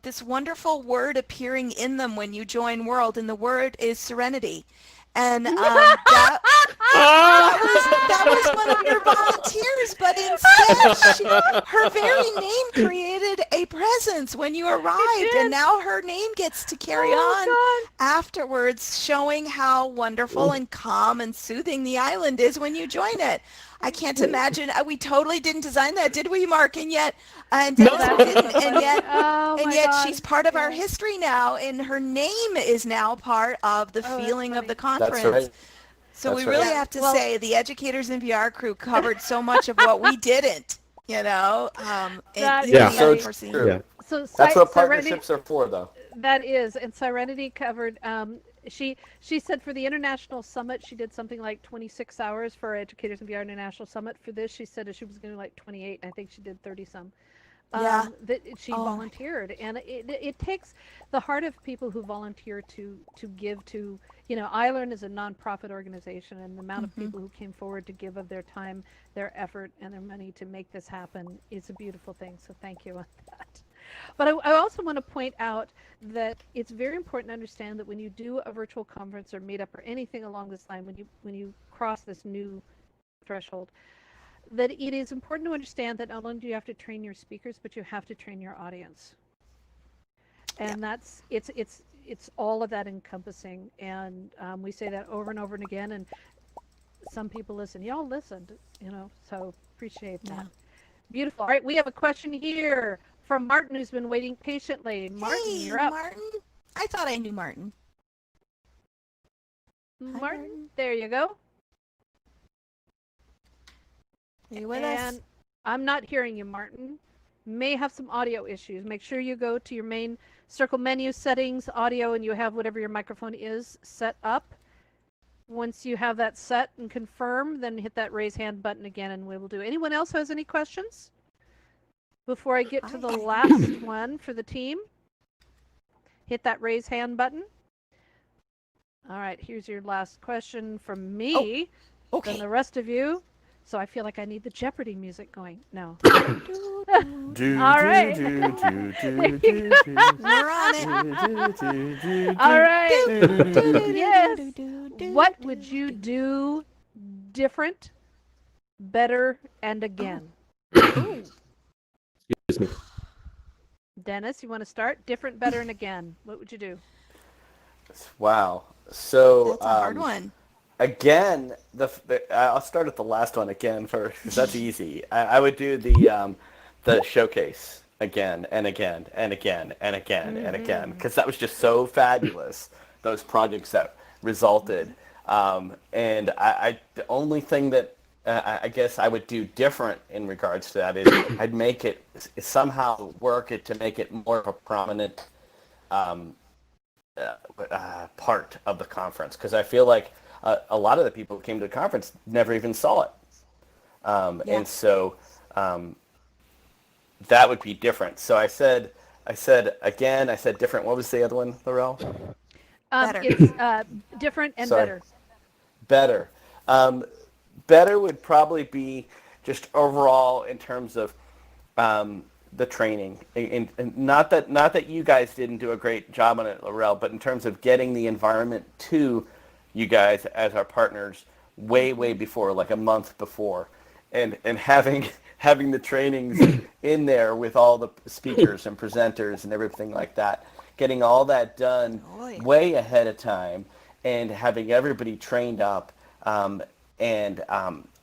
this wonderful word appearing in them when you join World, and the word is serenity. And that was one of your volunteers, but instead her very name created a presence when you arrived, and now her name gets to carry on afterwards, showing how wonderful and calm and soothing the island is when you join it. I can't imagine. We totally didn't design that, did we, Mark? And yet, Dennis didn't. And yet, she's part of our history now, and her name is now part of the feeling of the conference. That's right. So we really have to say the Educators in VR crew covered so much of what we didn't. You know, So true. Yeah. So That's what partnerships are for, though. That is, and Serenity covered. She said for the international summit, she did something like 26 hours for Educators in VR International Summit. For this, she said she was going to do like 28. I think she did 30 some. That she volunteered, and it takes the heart of people who volunteer to give to. You know, iLRN is a nonprofit organization, and the amount of people who came forward to give of their time, their effort, and their money to make this happen is a beautiful thing. So thank you on that. But I also want to point out that it's very important to understand that when you do a virtual conference or meetup or anything along this line, when you cross this new threshold, that it is important to understand that not only do you have to train your speakers, but you have to train your audience. And that's it's all of that encompassing, and we say that over and over and again, and some people listen. Y'all listened, you know, so appreciate that. Beautiful. All right, we have a question here from Martin, who's been waiting patiently. Martin, you're up. Martin. I thought I knew Martin. Martin, there you go. Are you with us? I'm not hearing you, Martin. May have some audio issues. Make sure you go to your main circle menu settings, audio, and you have whatever your microphone is set up. Once you have that set and confirm, then hit that raise hand button again, and we will do. Anyone else has any questions? Before I get to the last one for the team, hit that raise hand button. All right, here's your last question from me. Okay. Then the rest of you. So I feel like I need the Jeopardy music going. No. All right. We're on it. All right. Yes. What would you do different, better, and again? Excuse me. Dennis, you want to start? Different, better, and again. What would you do? Wow. So That's a hard one. Again, I'll start at the last one again first, because that's easy. I would do the showcase again and again and again and again and again, because that was just so fabulous, those projects that resulted. And the only thing that I guess I would do different in regards to that is I'd make it somehow work it to make it more of a prominent part of the conference, because I feel like a lot of the people who came to the conference never even saw it. And so that would be different. So I said different. What was the other one, Laurel? Better. It's different and Sorry. better. Better. Better would probably be just overall in terms of the training. And not that you guys didn't do a great job on it, Laurel, but in terms of getting the environment to you guys as our partners way before, like a month before, and having the trainings in there with all the speakers and presenters and everything like that, getting all that done way ahead of time, and having everybody trained up, and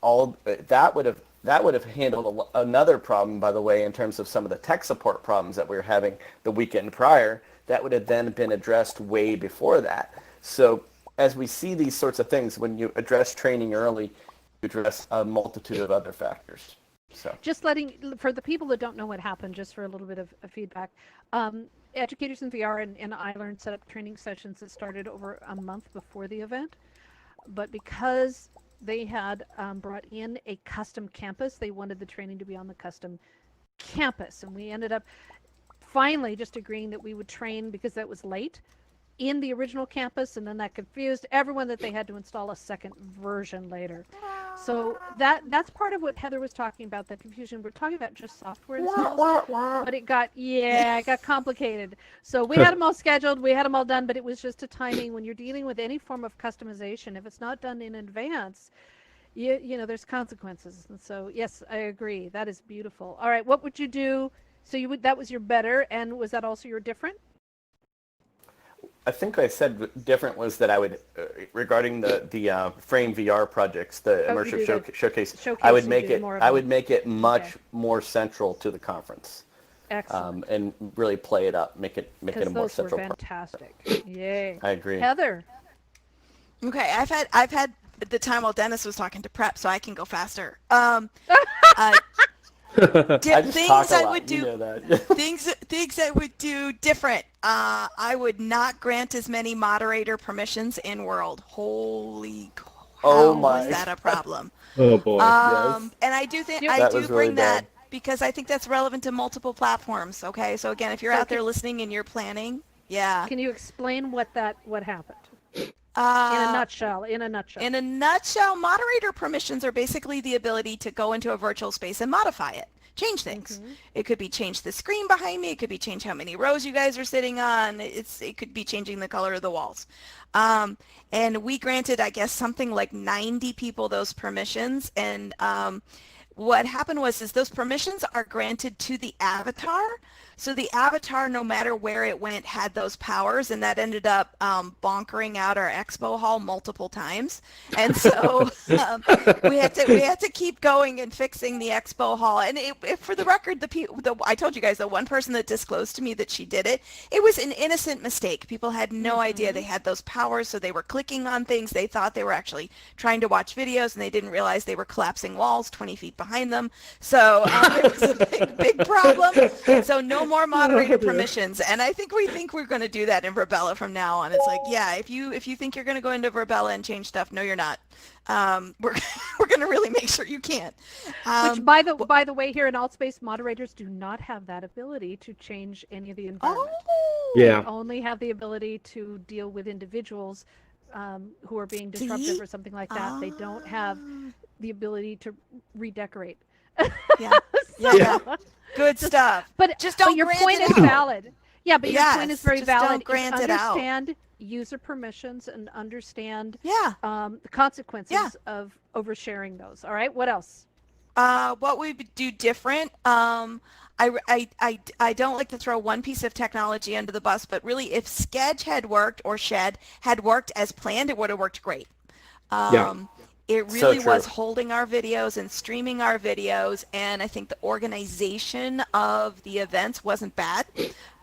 all that would have handled another problem, by the way, in terms of some of the tech support problems that we were having the weekend prior. That would have then been addressed way before that. So as we see these sorts of things, when you address training early, you address a multitude of other factors. So Just for the people that don't know what happened, just for a little bit of feedback, Educators in VR and iLRN set up training sessions that started over a month before the event. But because they had brought in a custom campus, they wanted the training to be on the custom campus. And we ended up finally just agreeing that we would train, because that was late, in the original campus, and then that confused everyone that they had to install a second version later. So that's part of what Heather was talking about, that confusion. We're talking about just software installs, but it got complicated. So we had them all scheduled, we had them all done, but it was just a timing. When you're dealing with any form of customization, if it's not done in advance, you know, there's consequences. And so, yes, I agree. That is beautiful. All right, what would you do? So that was your better, and was that also your different? I think I said different was that I would, regarding the Frame VR projects, the immersive showcase, I would make it much more central to the conference. Excellent. And really play it up, make it a more central. Those were fantastic. Yay. I agree. Heather. Okay, I've had the time while Dennis was talking to prep, so I can go faster. Things I would do, you know that. things I would do different. I would not grant as many moderator permissions in World. Holy cow, was that a problem? Oh boy. Yes. And I do think That I was do really bring that bad. because I think that's relevant to multiple platforms. Okay, so again, if you're out there listening and you're planning, Can you explain what happened? In a nutshell. In a nutshell, moderator permissions are basically the ability to go into a virtual space and modify it, change things. It could be change the screen behind me. It could be change how many rows you guys are sitting on. It could be changing the color of the walls. And we granted, I guess, something like 90 people those permissions. And what happened was those permissions are granted to the avatar. So the avatar, no matter where it went, had those powers, and that ended up bonkering out our expo hall multiple times. And so we had to keep going and fixing the expo hall. And for the record, I told you guys, the one person that disclosed to me that she did it, it was an innocent mistake. People had no idea they had those powers, so they were clicking on things. They thought they were actually trying to watch videos, and they didn't realize they were collapsing walls 20 feet behind them. So it was a big problem. So no more moderator permissions, and I think we're going to do that in Verbella from now on. It's like, yeah, if you think you're going to go into Verbella and change stuff, no, you're not. We're going to really make sure you can't. Which, by the way, here in AltSpace, moderators do not have that ability to change any of the environment. Yeah. They only have the ability to deal with individuals who are being disruptive or something like that. They don't have the ability to redecorate. Yeah. Good stuff. But just don't. But your grant point it is out. valid. Yeah, but your point is very just valid. Don't grant it out. Understand user permissions and understand the consequences of oversharing those. All right. What else? What we would do different. I don't like to throw one piece of technology under the bus, but really, if Sketch had worked or Shed had worked as planned, it would have worked great. It really was holding our videos and streaming our videos, and I think the organization of the events wasn't bad.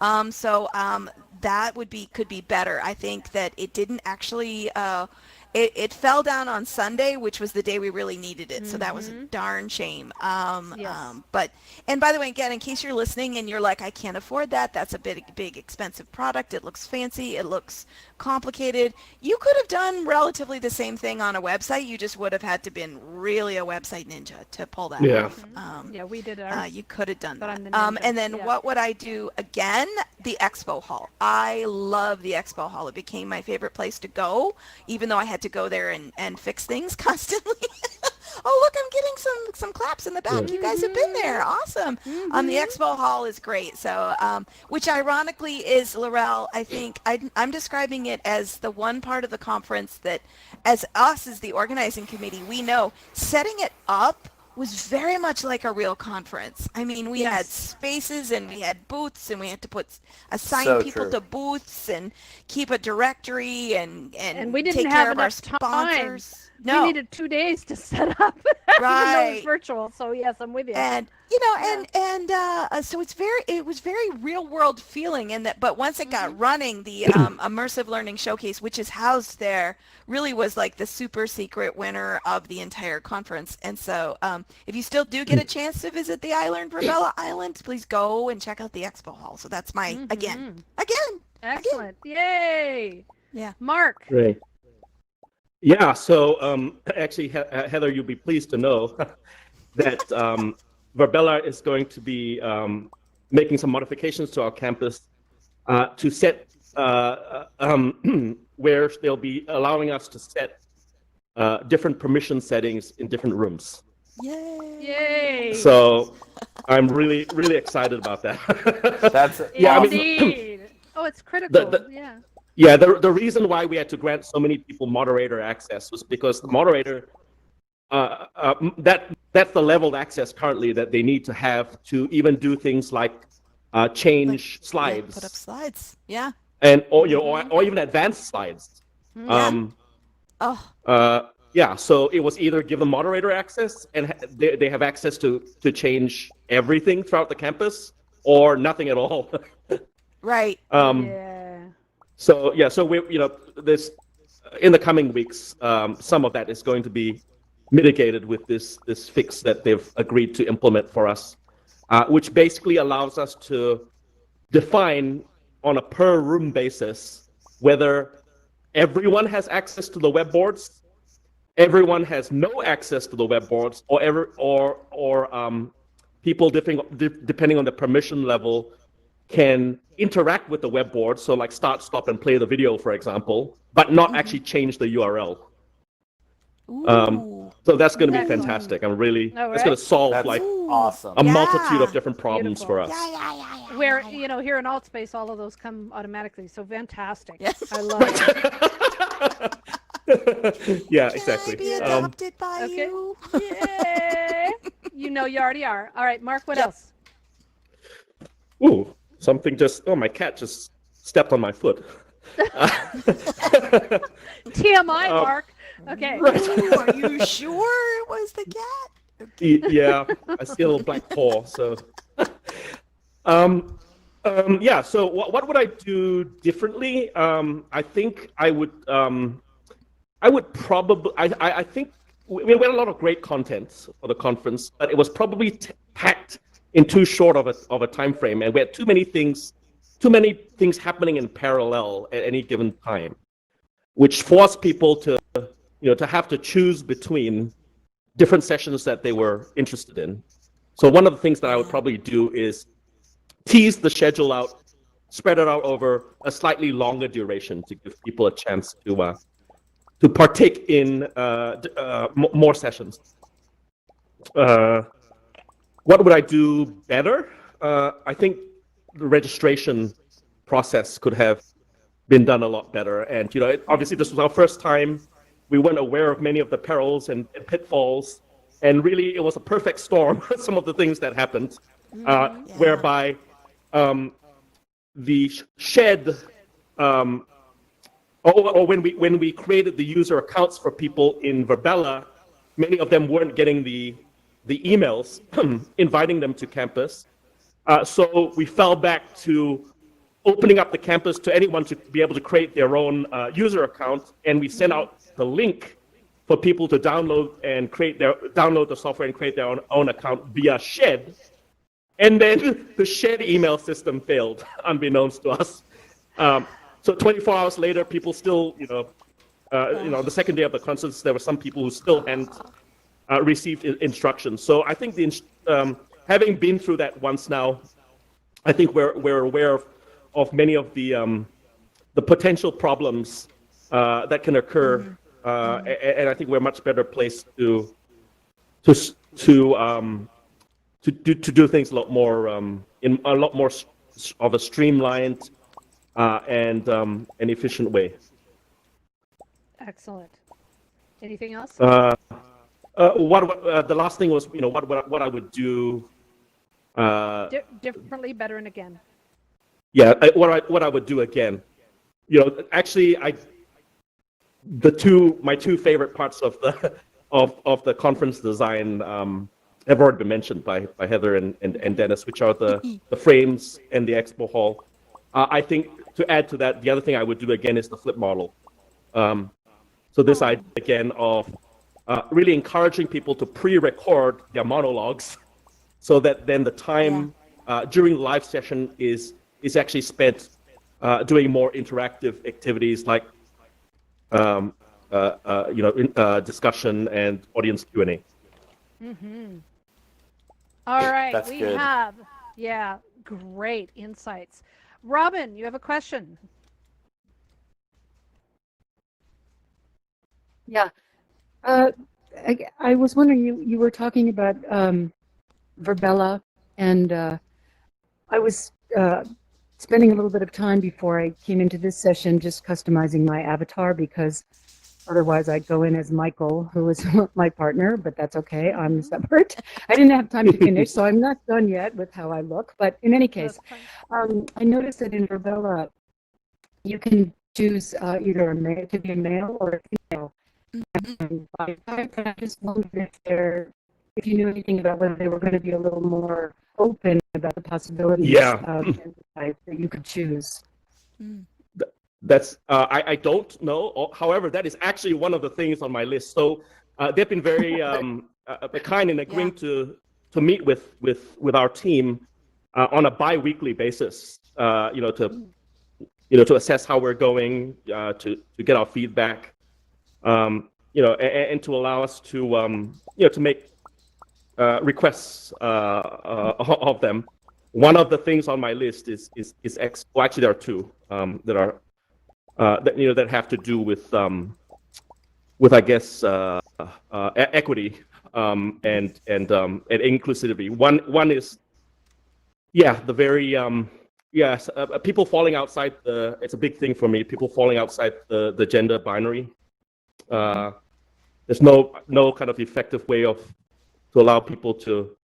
That could be better. I think that it didn't actually. It fell down on Sunday, which was the day we really needed it. So that was a darn shame. But by the way, again, in case you're listening and you're like, I can't afford that. That's a big expensive product. It looks fancy. It looks complicated. You could have done relatively the same thing on a website. You just would have had to been really a website ninja to pull that off. We did ours. You could have done that. And then what would I do again? The expo hall. I love the expo hall. It became my favorite place to go, even though I had to go there and fix things constantly. Oh, look, I'm getting some claps in the back. You guys have been there. Awesome. The expo hall is great. So, which ironically is, Laurel, I think I'm describing it as the one part of the conference that, as the organizing committee, we know setting it up was very much like a real conference. I mean, we had spaces and we had booths and we had to assign people to booths and keep a directory and we didn't take have care of our enough sponsors. Time. No. We needed 2 days to set up. Right. Even though it was virtual. So yes, I'm with you. And so it was very real world feeling, but once it got running, the Immersive Learning Showcase, which is housed there, really was like the super secret winner of the entire conference. And so if you still do get a chance to visit the iLRN Verbella Island, please go and check out the expo hall. So that's my again. Excellent. Yay. Yeah. Mark. Great. Yeah, so actually, Heather, you'll be pleased to know that Verbella is going to be making some modifications to our campus to set where they'll be allowing us to set different permission settings in different rooms. Yay! Yay! So I'm really, really excited about that. That's Yeah, I mean, Indeed. Oh, it's critical. Yeah. Yeah, the reason why we had to grant so many people moderator access was because the moderator, that's the leveled access currently that they need to have to even do things like change Yeah, slides put up slides. Yeah. and or even advanced slides. Oh, Yeah, so it was either give them moderator access and they have access to change everything throughout the campus, or nothing at all. right. Yeah. So yeah, so we this in the coming weeks, some of that is going to be mitigated with this fix that they've agreed to implement for us, which basically allows us to define on a per room basis whether everyone has access to the web boards, everyone has no access to the web boards, or people depending on the permission level can interact with the web board, so like start, stop, and play the video, for example, but not actually change the URL. Ooh. So that's going to be Excellent. fantastic. I'm really, All it's going right. to solve That's like awesome. a Yeah. multitude of different problems Beautiful. for us. Yeah. Where, here in Altspace, all of those come automatically. So fantastic. Yes. I love it. Yeah, Can exactly. I be adopted by okay. you? Yay! You already are. All right, Mark, what else? Ooh, my cat just stepped on my foot. TMI, Mark. Okay. Ooh, are you sure it was the cat? Yeah, I see a little black paw. So, yeah. So, what would I do differently? I think I would probably. I think we had a lot of great content for the conference, but it was probably packed in too short of a time frame, and we had too many things happening in parallel at any given time, which forced people to have to choose between different sessions that they were interested in. So one of the things that I would probably do is tease the schedule out, spread it out over a slightly longer duration to give people a chance to partake in more sessions. What would I do better? I think the registration process could have been done a lot better. And obviously this was our first time. We weren't aware of many of the perils and pitfalls, and really it was a perfect storm. Some of the things that happened, whereby the shed, or when we created the user accounts for people in Verbella, many of them weren't getting the emails inviting them to campus. So we fell back to opening up the campus to anyone to be able to create their own user account, and we sent out the link for people to download the software and create their own account via Shed. And then the Shed email system failed, unbeknownst to us. So 24 hours later, people still, the second day of the conference, there were some people who still hadn't received instructions. So I think having been through that once now, I think we're aware of many of the potential problems that can occur, and I think we're much better placed to do things a lot more in a lot more of a streamlined and an efficient way. Excellent. Anything else? The last thing was, what I would do. Differently, better, and again. Yeah, what I would do again. Actually, my two favorite parts of the conference design have already been mentioned by Heather and Dennis, which are the frames and the expo hall. I think to add to that, the other thing I would do again is the flip model. So this idea again of really encouraging people to pre-record their monologues, so that then the time during the live session is actually spent doing more interactive activities like discussion and audience Q&A. All right, That's we good. have great insights. Robin, you have a question. Yeah. Uh, I was wondering, you were talking about Verbella, and I was spending a little bit of time before I came into this session just customizing my avatar, because otherwise I'd go in as Michael, who is my partner, but that's okay. I'm separate. I didn't have time to finish, so I'm not done yet with how I look. But in any case, I noticed that in Verbella, you can choose either a male to be a male or a female. And I just wondered if you knew anything about whether they were going to be a little more open about the possibilities Yeah. of that you could choose. That's I don't know. However, that is actually one of the things on my list. So they've been very kind in agreeing to meet with our team on a bi-weekly basis. To assess how we're going, to get our feedback, and to allow us to to make requests of them. One of the things on my list is well, actually there are two that are that have to do with I guess equity and inclusivity. One is the very yes, people falling outside it's a big thing for me. People falling outside the gender binary. There's no kind of effective way to allow people to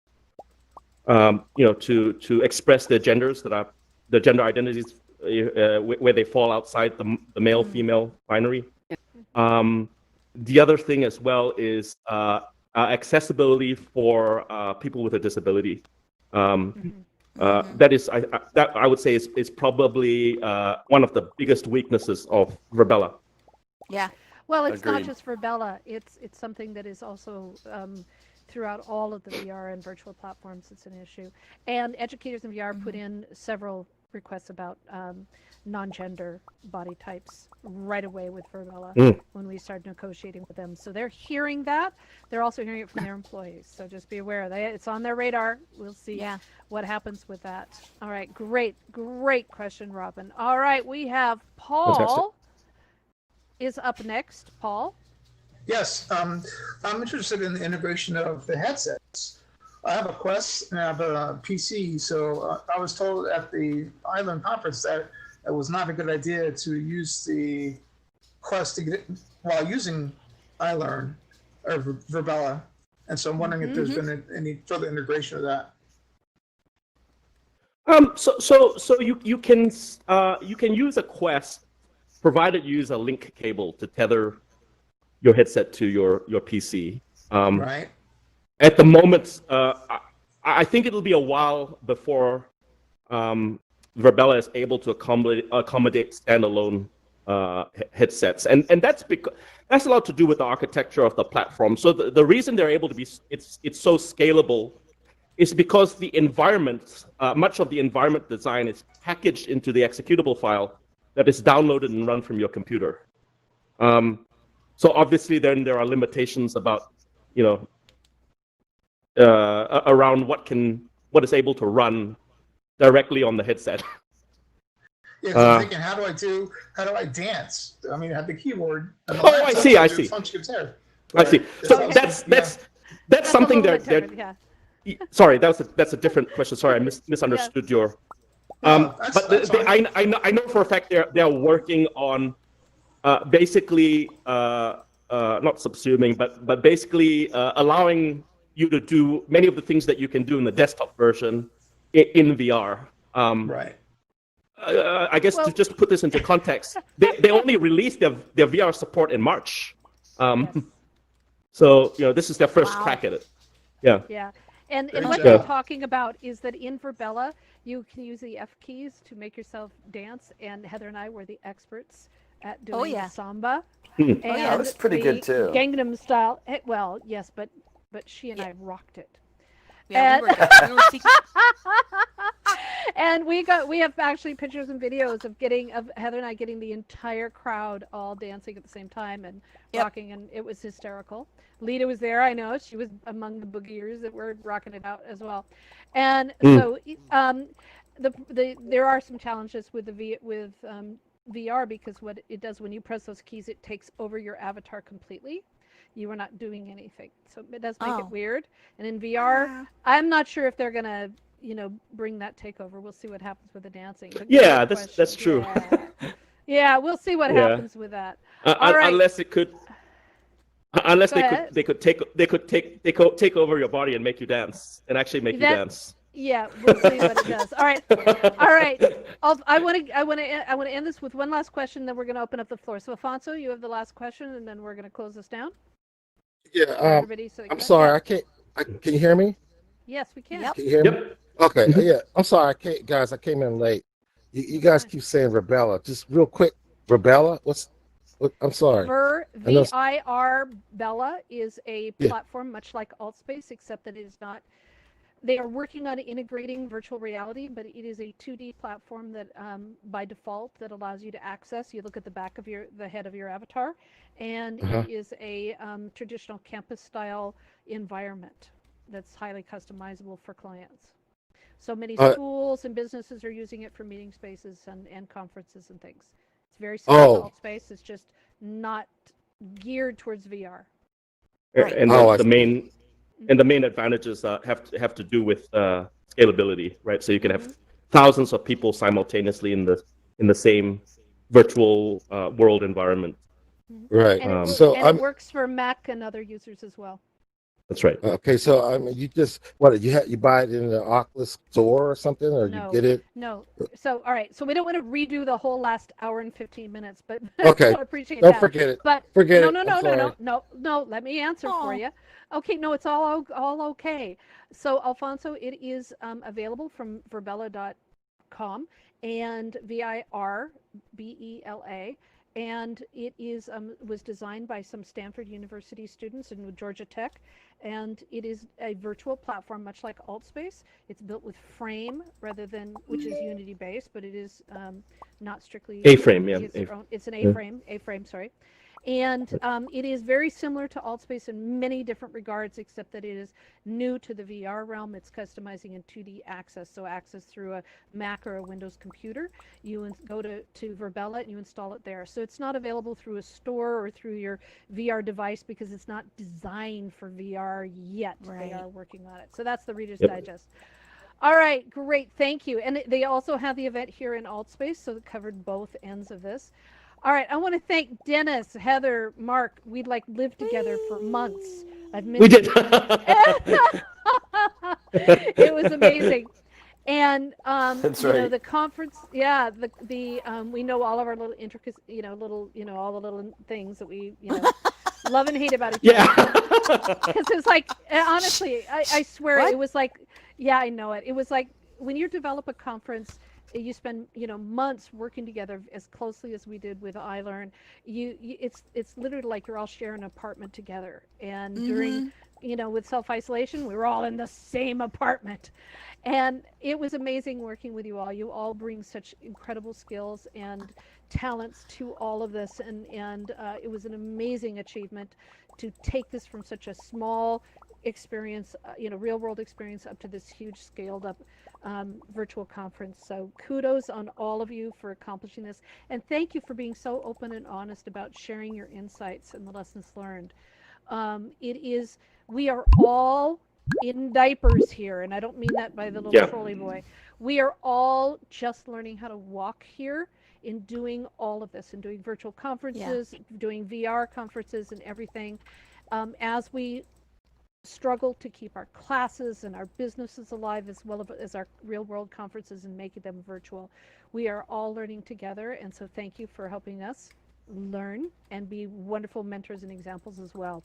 to express their genders, that are their gender identities, where they fall outside the male female binary. The other thing as well is accessibility for people with a disability. That is, that I would say is probably one of the biggest weaknesses of Verbella. Yeah. Well, it's not Agreed. just for Bella. It's something that is also throughout all of the VR and virtual platforms. It's an issue. And educators in VR put in several requests about non-gender body types right away with Verbella when we started negotiating with them. So they're hearing that. They're also hearing it from their employees. So just be aware. It's on their radar. We'll see what happens with that. All right. Great question, Robin. All right. We have Paul. Fantastic. Is up next. Paul? Yes, I'm interested in the integration of the headsets. I have a Quest and I have a PC, so I was told at the iLRN conference that it was not a good idea to use the Quest to get while using iLRN or Verbella, and so I'm wondering if there's been any further integration of that. So you can use a Quest, provided you use a link cable to tether your headset to your PC. Right. At the moment, I think it'll be a while before Verbella is able to accommodate standalone headsets, and that's because that's a lot to do with the architecture of the platform. So the reason they're able to be it's so scalable is because the environment, much of the environment design is packaged into the executable file that is downloaded and run from your computer. So obviously then there are limitations about, around what is able to run directly on the headset. Yeah, 'cause I'm thinking, how do I dance? I mean, I have the keyboard. And the I see. I see. I see. So that's something they're sorry, that's a different question. Sorry, I misunderstood your. But I know for a fact they're working on basically not subsuming, but basically allowing you to do many of the things that you can do in the desktop version in VR. Right. I guess to just put this into context, they only released their VR support in March. So this is their first crack at it. Yeah. Yeah. And what they're talking about is that in Verbella, you can use the F keys to make yourself dance, and Heather and I were the experts at doing samba. And that was pretty good too. Gangnam style. Well, yes, but she and I rocked it. Yeah, and, we were and we have actually pictures and videos of Heather and I getting the entire crowd all dancing at the same time and rocking, and it was hysterical. Lita was there, I know. She was among the boogiers that were rocking it out as well. And so there are some challenges with VR because what it does when you press those keys, it takes over your avatar completely. You are not doing anything. So it does make it weird. And in VR, I'm not sure if they're going to, bring that takeover. We'll see what happens with the dancing. But Yeah, great that's true. question. Yeah, we'll see what happens with that. All right. Unless it could, unless Go they ahead. could take over your body and make you dance and actually make you dance. Yeah, we'll see what it does. All right, all right. I want to end this with one last question. Then we're going to open up the floor. So, Alfonso, you have the last question, and then we're going to close this down. Yeah. Everybody, so I'm sorry. I can't. Can you hear me? Yes, we can. Yep. Can you hear me? Okay. Yeah. I'm sorry. Guys, I came in late. You guys keep saying Rebella. Just real quick, Rebella. I'm sorry. VIR Bella is a platform much like AltSpace, except that it is not. They are working on integrating virtual reality, but it is a 2D platform that, by default, that allows you to access. You look at the back of the head of your avatar, and it is a traditional campus-style environment that's highly customizable for clients. So many schools and businesses are using it for meeting spaces and conferences and things. It's very similar to AltSpace. It's just not geared towards VR. Right. And the main advantages have to do with scalability, right? So you can have thousands of people simultaneously in the same virtual world environment. Right. And it works for Mac and other users as well. That's right. Okay, so I mean, you buy it in the Oculus store or something, or you get it? No. So all right. So we don't want to redo the whole last hour and 15 minutes, but okay. I appreciate Don't that. forget it. But forget no. Let me answer for you. Okay, no, it's all okay. So Alfonso, it is available from Virbela.com and VIRBELA. And it was designed by some Stanford University students and Georgia Tech, and it is a virtual platform much like AltSpace. It's built with Frame rather than, which is Unity based, but it is not strictly A-frame. Yeah, it's an A-frame. Sorry. And it is very similar to AltSpace in many different regards, except that it is new to the VR realm. It's customizing in 2D access, so access through a Mac or a Windows computer. You go to Virbela and you install it there. So it's not available through a store or through your VR device because it's not designed for VR yet. Right. They are working on it. So that's the Reader's Digest. All right, great, thank you. And they also have the event here in AltSpace, so it covered both ends of this. All right, I want to thank Dennis, Heather, Mark. We'd lived together for months. We did. It was amazing. And That's right. The conference, we know all of our little intricacies, all the little things that we, love and hate about each other. Because it's like, honestly, I swear it was like, I know it. It was like when you develop a conference, you spend months working together as closely as we did with iLRN. It's literally like you're all sharing an apartment together. And during with self-isolation, we were all in the same apartment. And it was amazing working with you all. You all bring such incredible skills and talents to all of this, and it was an amazing achievement to take this from such a small experience, real world experience, up to this huge scaled up virtual conference. So kudos on all of you for accomplishing this, and thank you for being so open and honest about sharing your insights and the lessons learned. We are all in diapers here, and I don't mean that by the little trolley boy. We are all just learning how to walk here in doing all of this, and doing virtual conferences, doing VR conferences and everything, as we struggle to keep our classes and our businesses alive, as well as our real world conferences, and making them virtual. We are all learning together, and so thank you for helping us learn and be wonderful mentors and examples as well.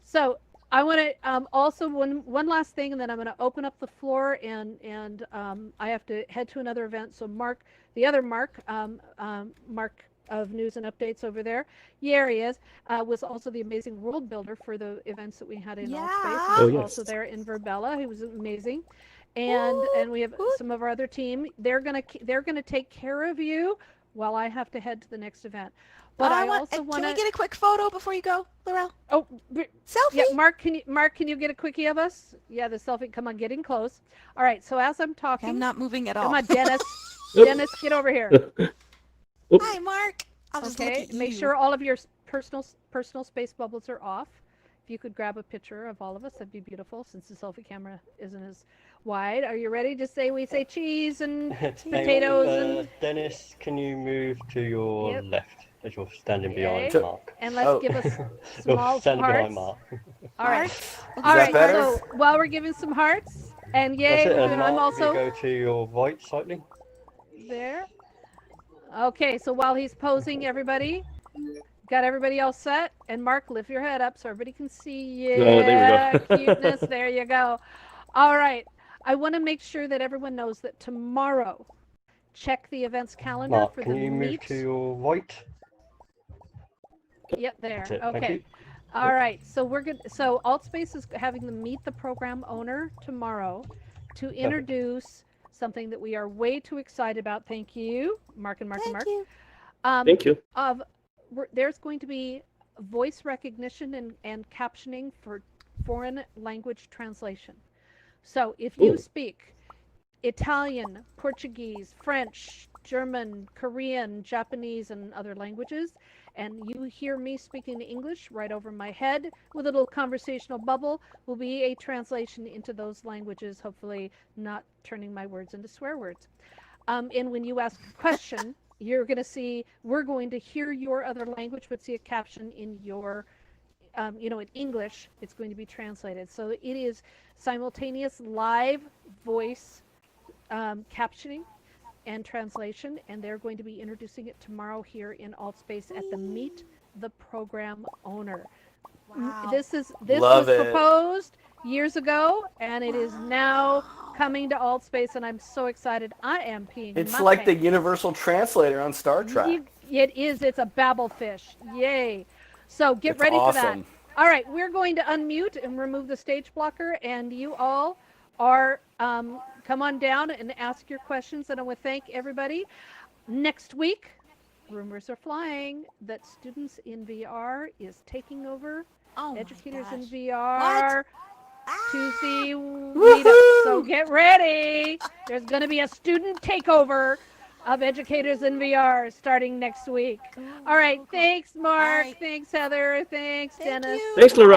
So I want to also one last thing, and then I'm going to open up the floor, and I have to head to another event. So Mark, the other Mark, Mark of News and Updates over there, here he is, was also the amazing world builder for the events that we had in AltSpace. He was also there in Virbela. He was amazing. And we have some of our other team. They're gonna take care of you while I have to head to the next event. But I also want to. Can we get a quick photo before you go, Laurel? Oh, selfie. Yeah, Mark, can you get a quickie of us? Yeah, the selfie. Come on, getting close. All right. So as I'm talking, I'm not moving at all. Come on, Dennis. Dennis, get over here. Oops. Hi, Mark. I'll just look Okay, at make you. sure all of your personal space bubbles are off. If you could grab a picture of all of us, that'd be beautiful since the selfie camera isn't as wide. Are you ready? Just say, we say cheese and potatoes and... Dennis, can you move to your Yep. left as you're standing behind Okay. Mark? And let's Oh. give us You're small standing behind hearts. Mark. All right. Hearts? All that right. better? So while we're giving some hearts, and yay, That's it. we're And doing, I'm Mark, if you also go to your right slightly. there. Okay, so while he's posing, everybody, got everybody all set? And Mark, lift your head up so everybody can see you. Oh, there we go. Cuteness. There you go. All right. I want to make sure that everyone knows that tomorrow, check the events calendar Mark, for can the you move meet. to your right? Yep, there. That's it. Thank Okay. you. All right. So we're good. So AltSpace is having the meet the program owner tomorrow to introduce something that we are way too excited about. Thank you, Mark and Mark and Thank Mark. you. Thank you. There's going to be voice recognition and captioning for foreign language translation. So if you Ooh. speak Italian, Portuguese, French, German, Korean, Japanese, and other languages, and you hear me speaking English right over my head with a little conversational bubble, will be a translation into those languages, hopefully not turning my words into swear words. And when you ask a question, you're going to see, we're going to hear your other language, but see a caption in your, in English. It's going to be translated. So it is simultaneous live voice captioning and translation, and they're going to be introducing it tomorrow here in AltSpace at the Meet the Program Owner. Wow. This Love was it. proposed years ago, and it is now coming to AltSpace, and I'm so excited. I am peeing It's my like the pants. universal translator on Star Trek. It is. It's a babble fish. Yay. So get It's ready for that. awesome. All right, we're going to unmute and remove the stage blocker, and you all are come on down and ask your questions. And I want to thank everybody. Next week, rumors are flying that students in VR is taking over educators in VR. Tuesday meetup. So get ready. There's going to be a student takeover of educators in VR starting next week. All right. Thanks, Mark. Right. Thanks, Heather. Thanks, Thank Dennis. you. Thanks, Lorraine.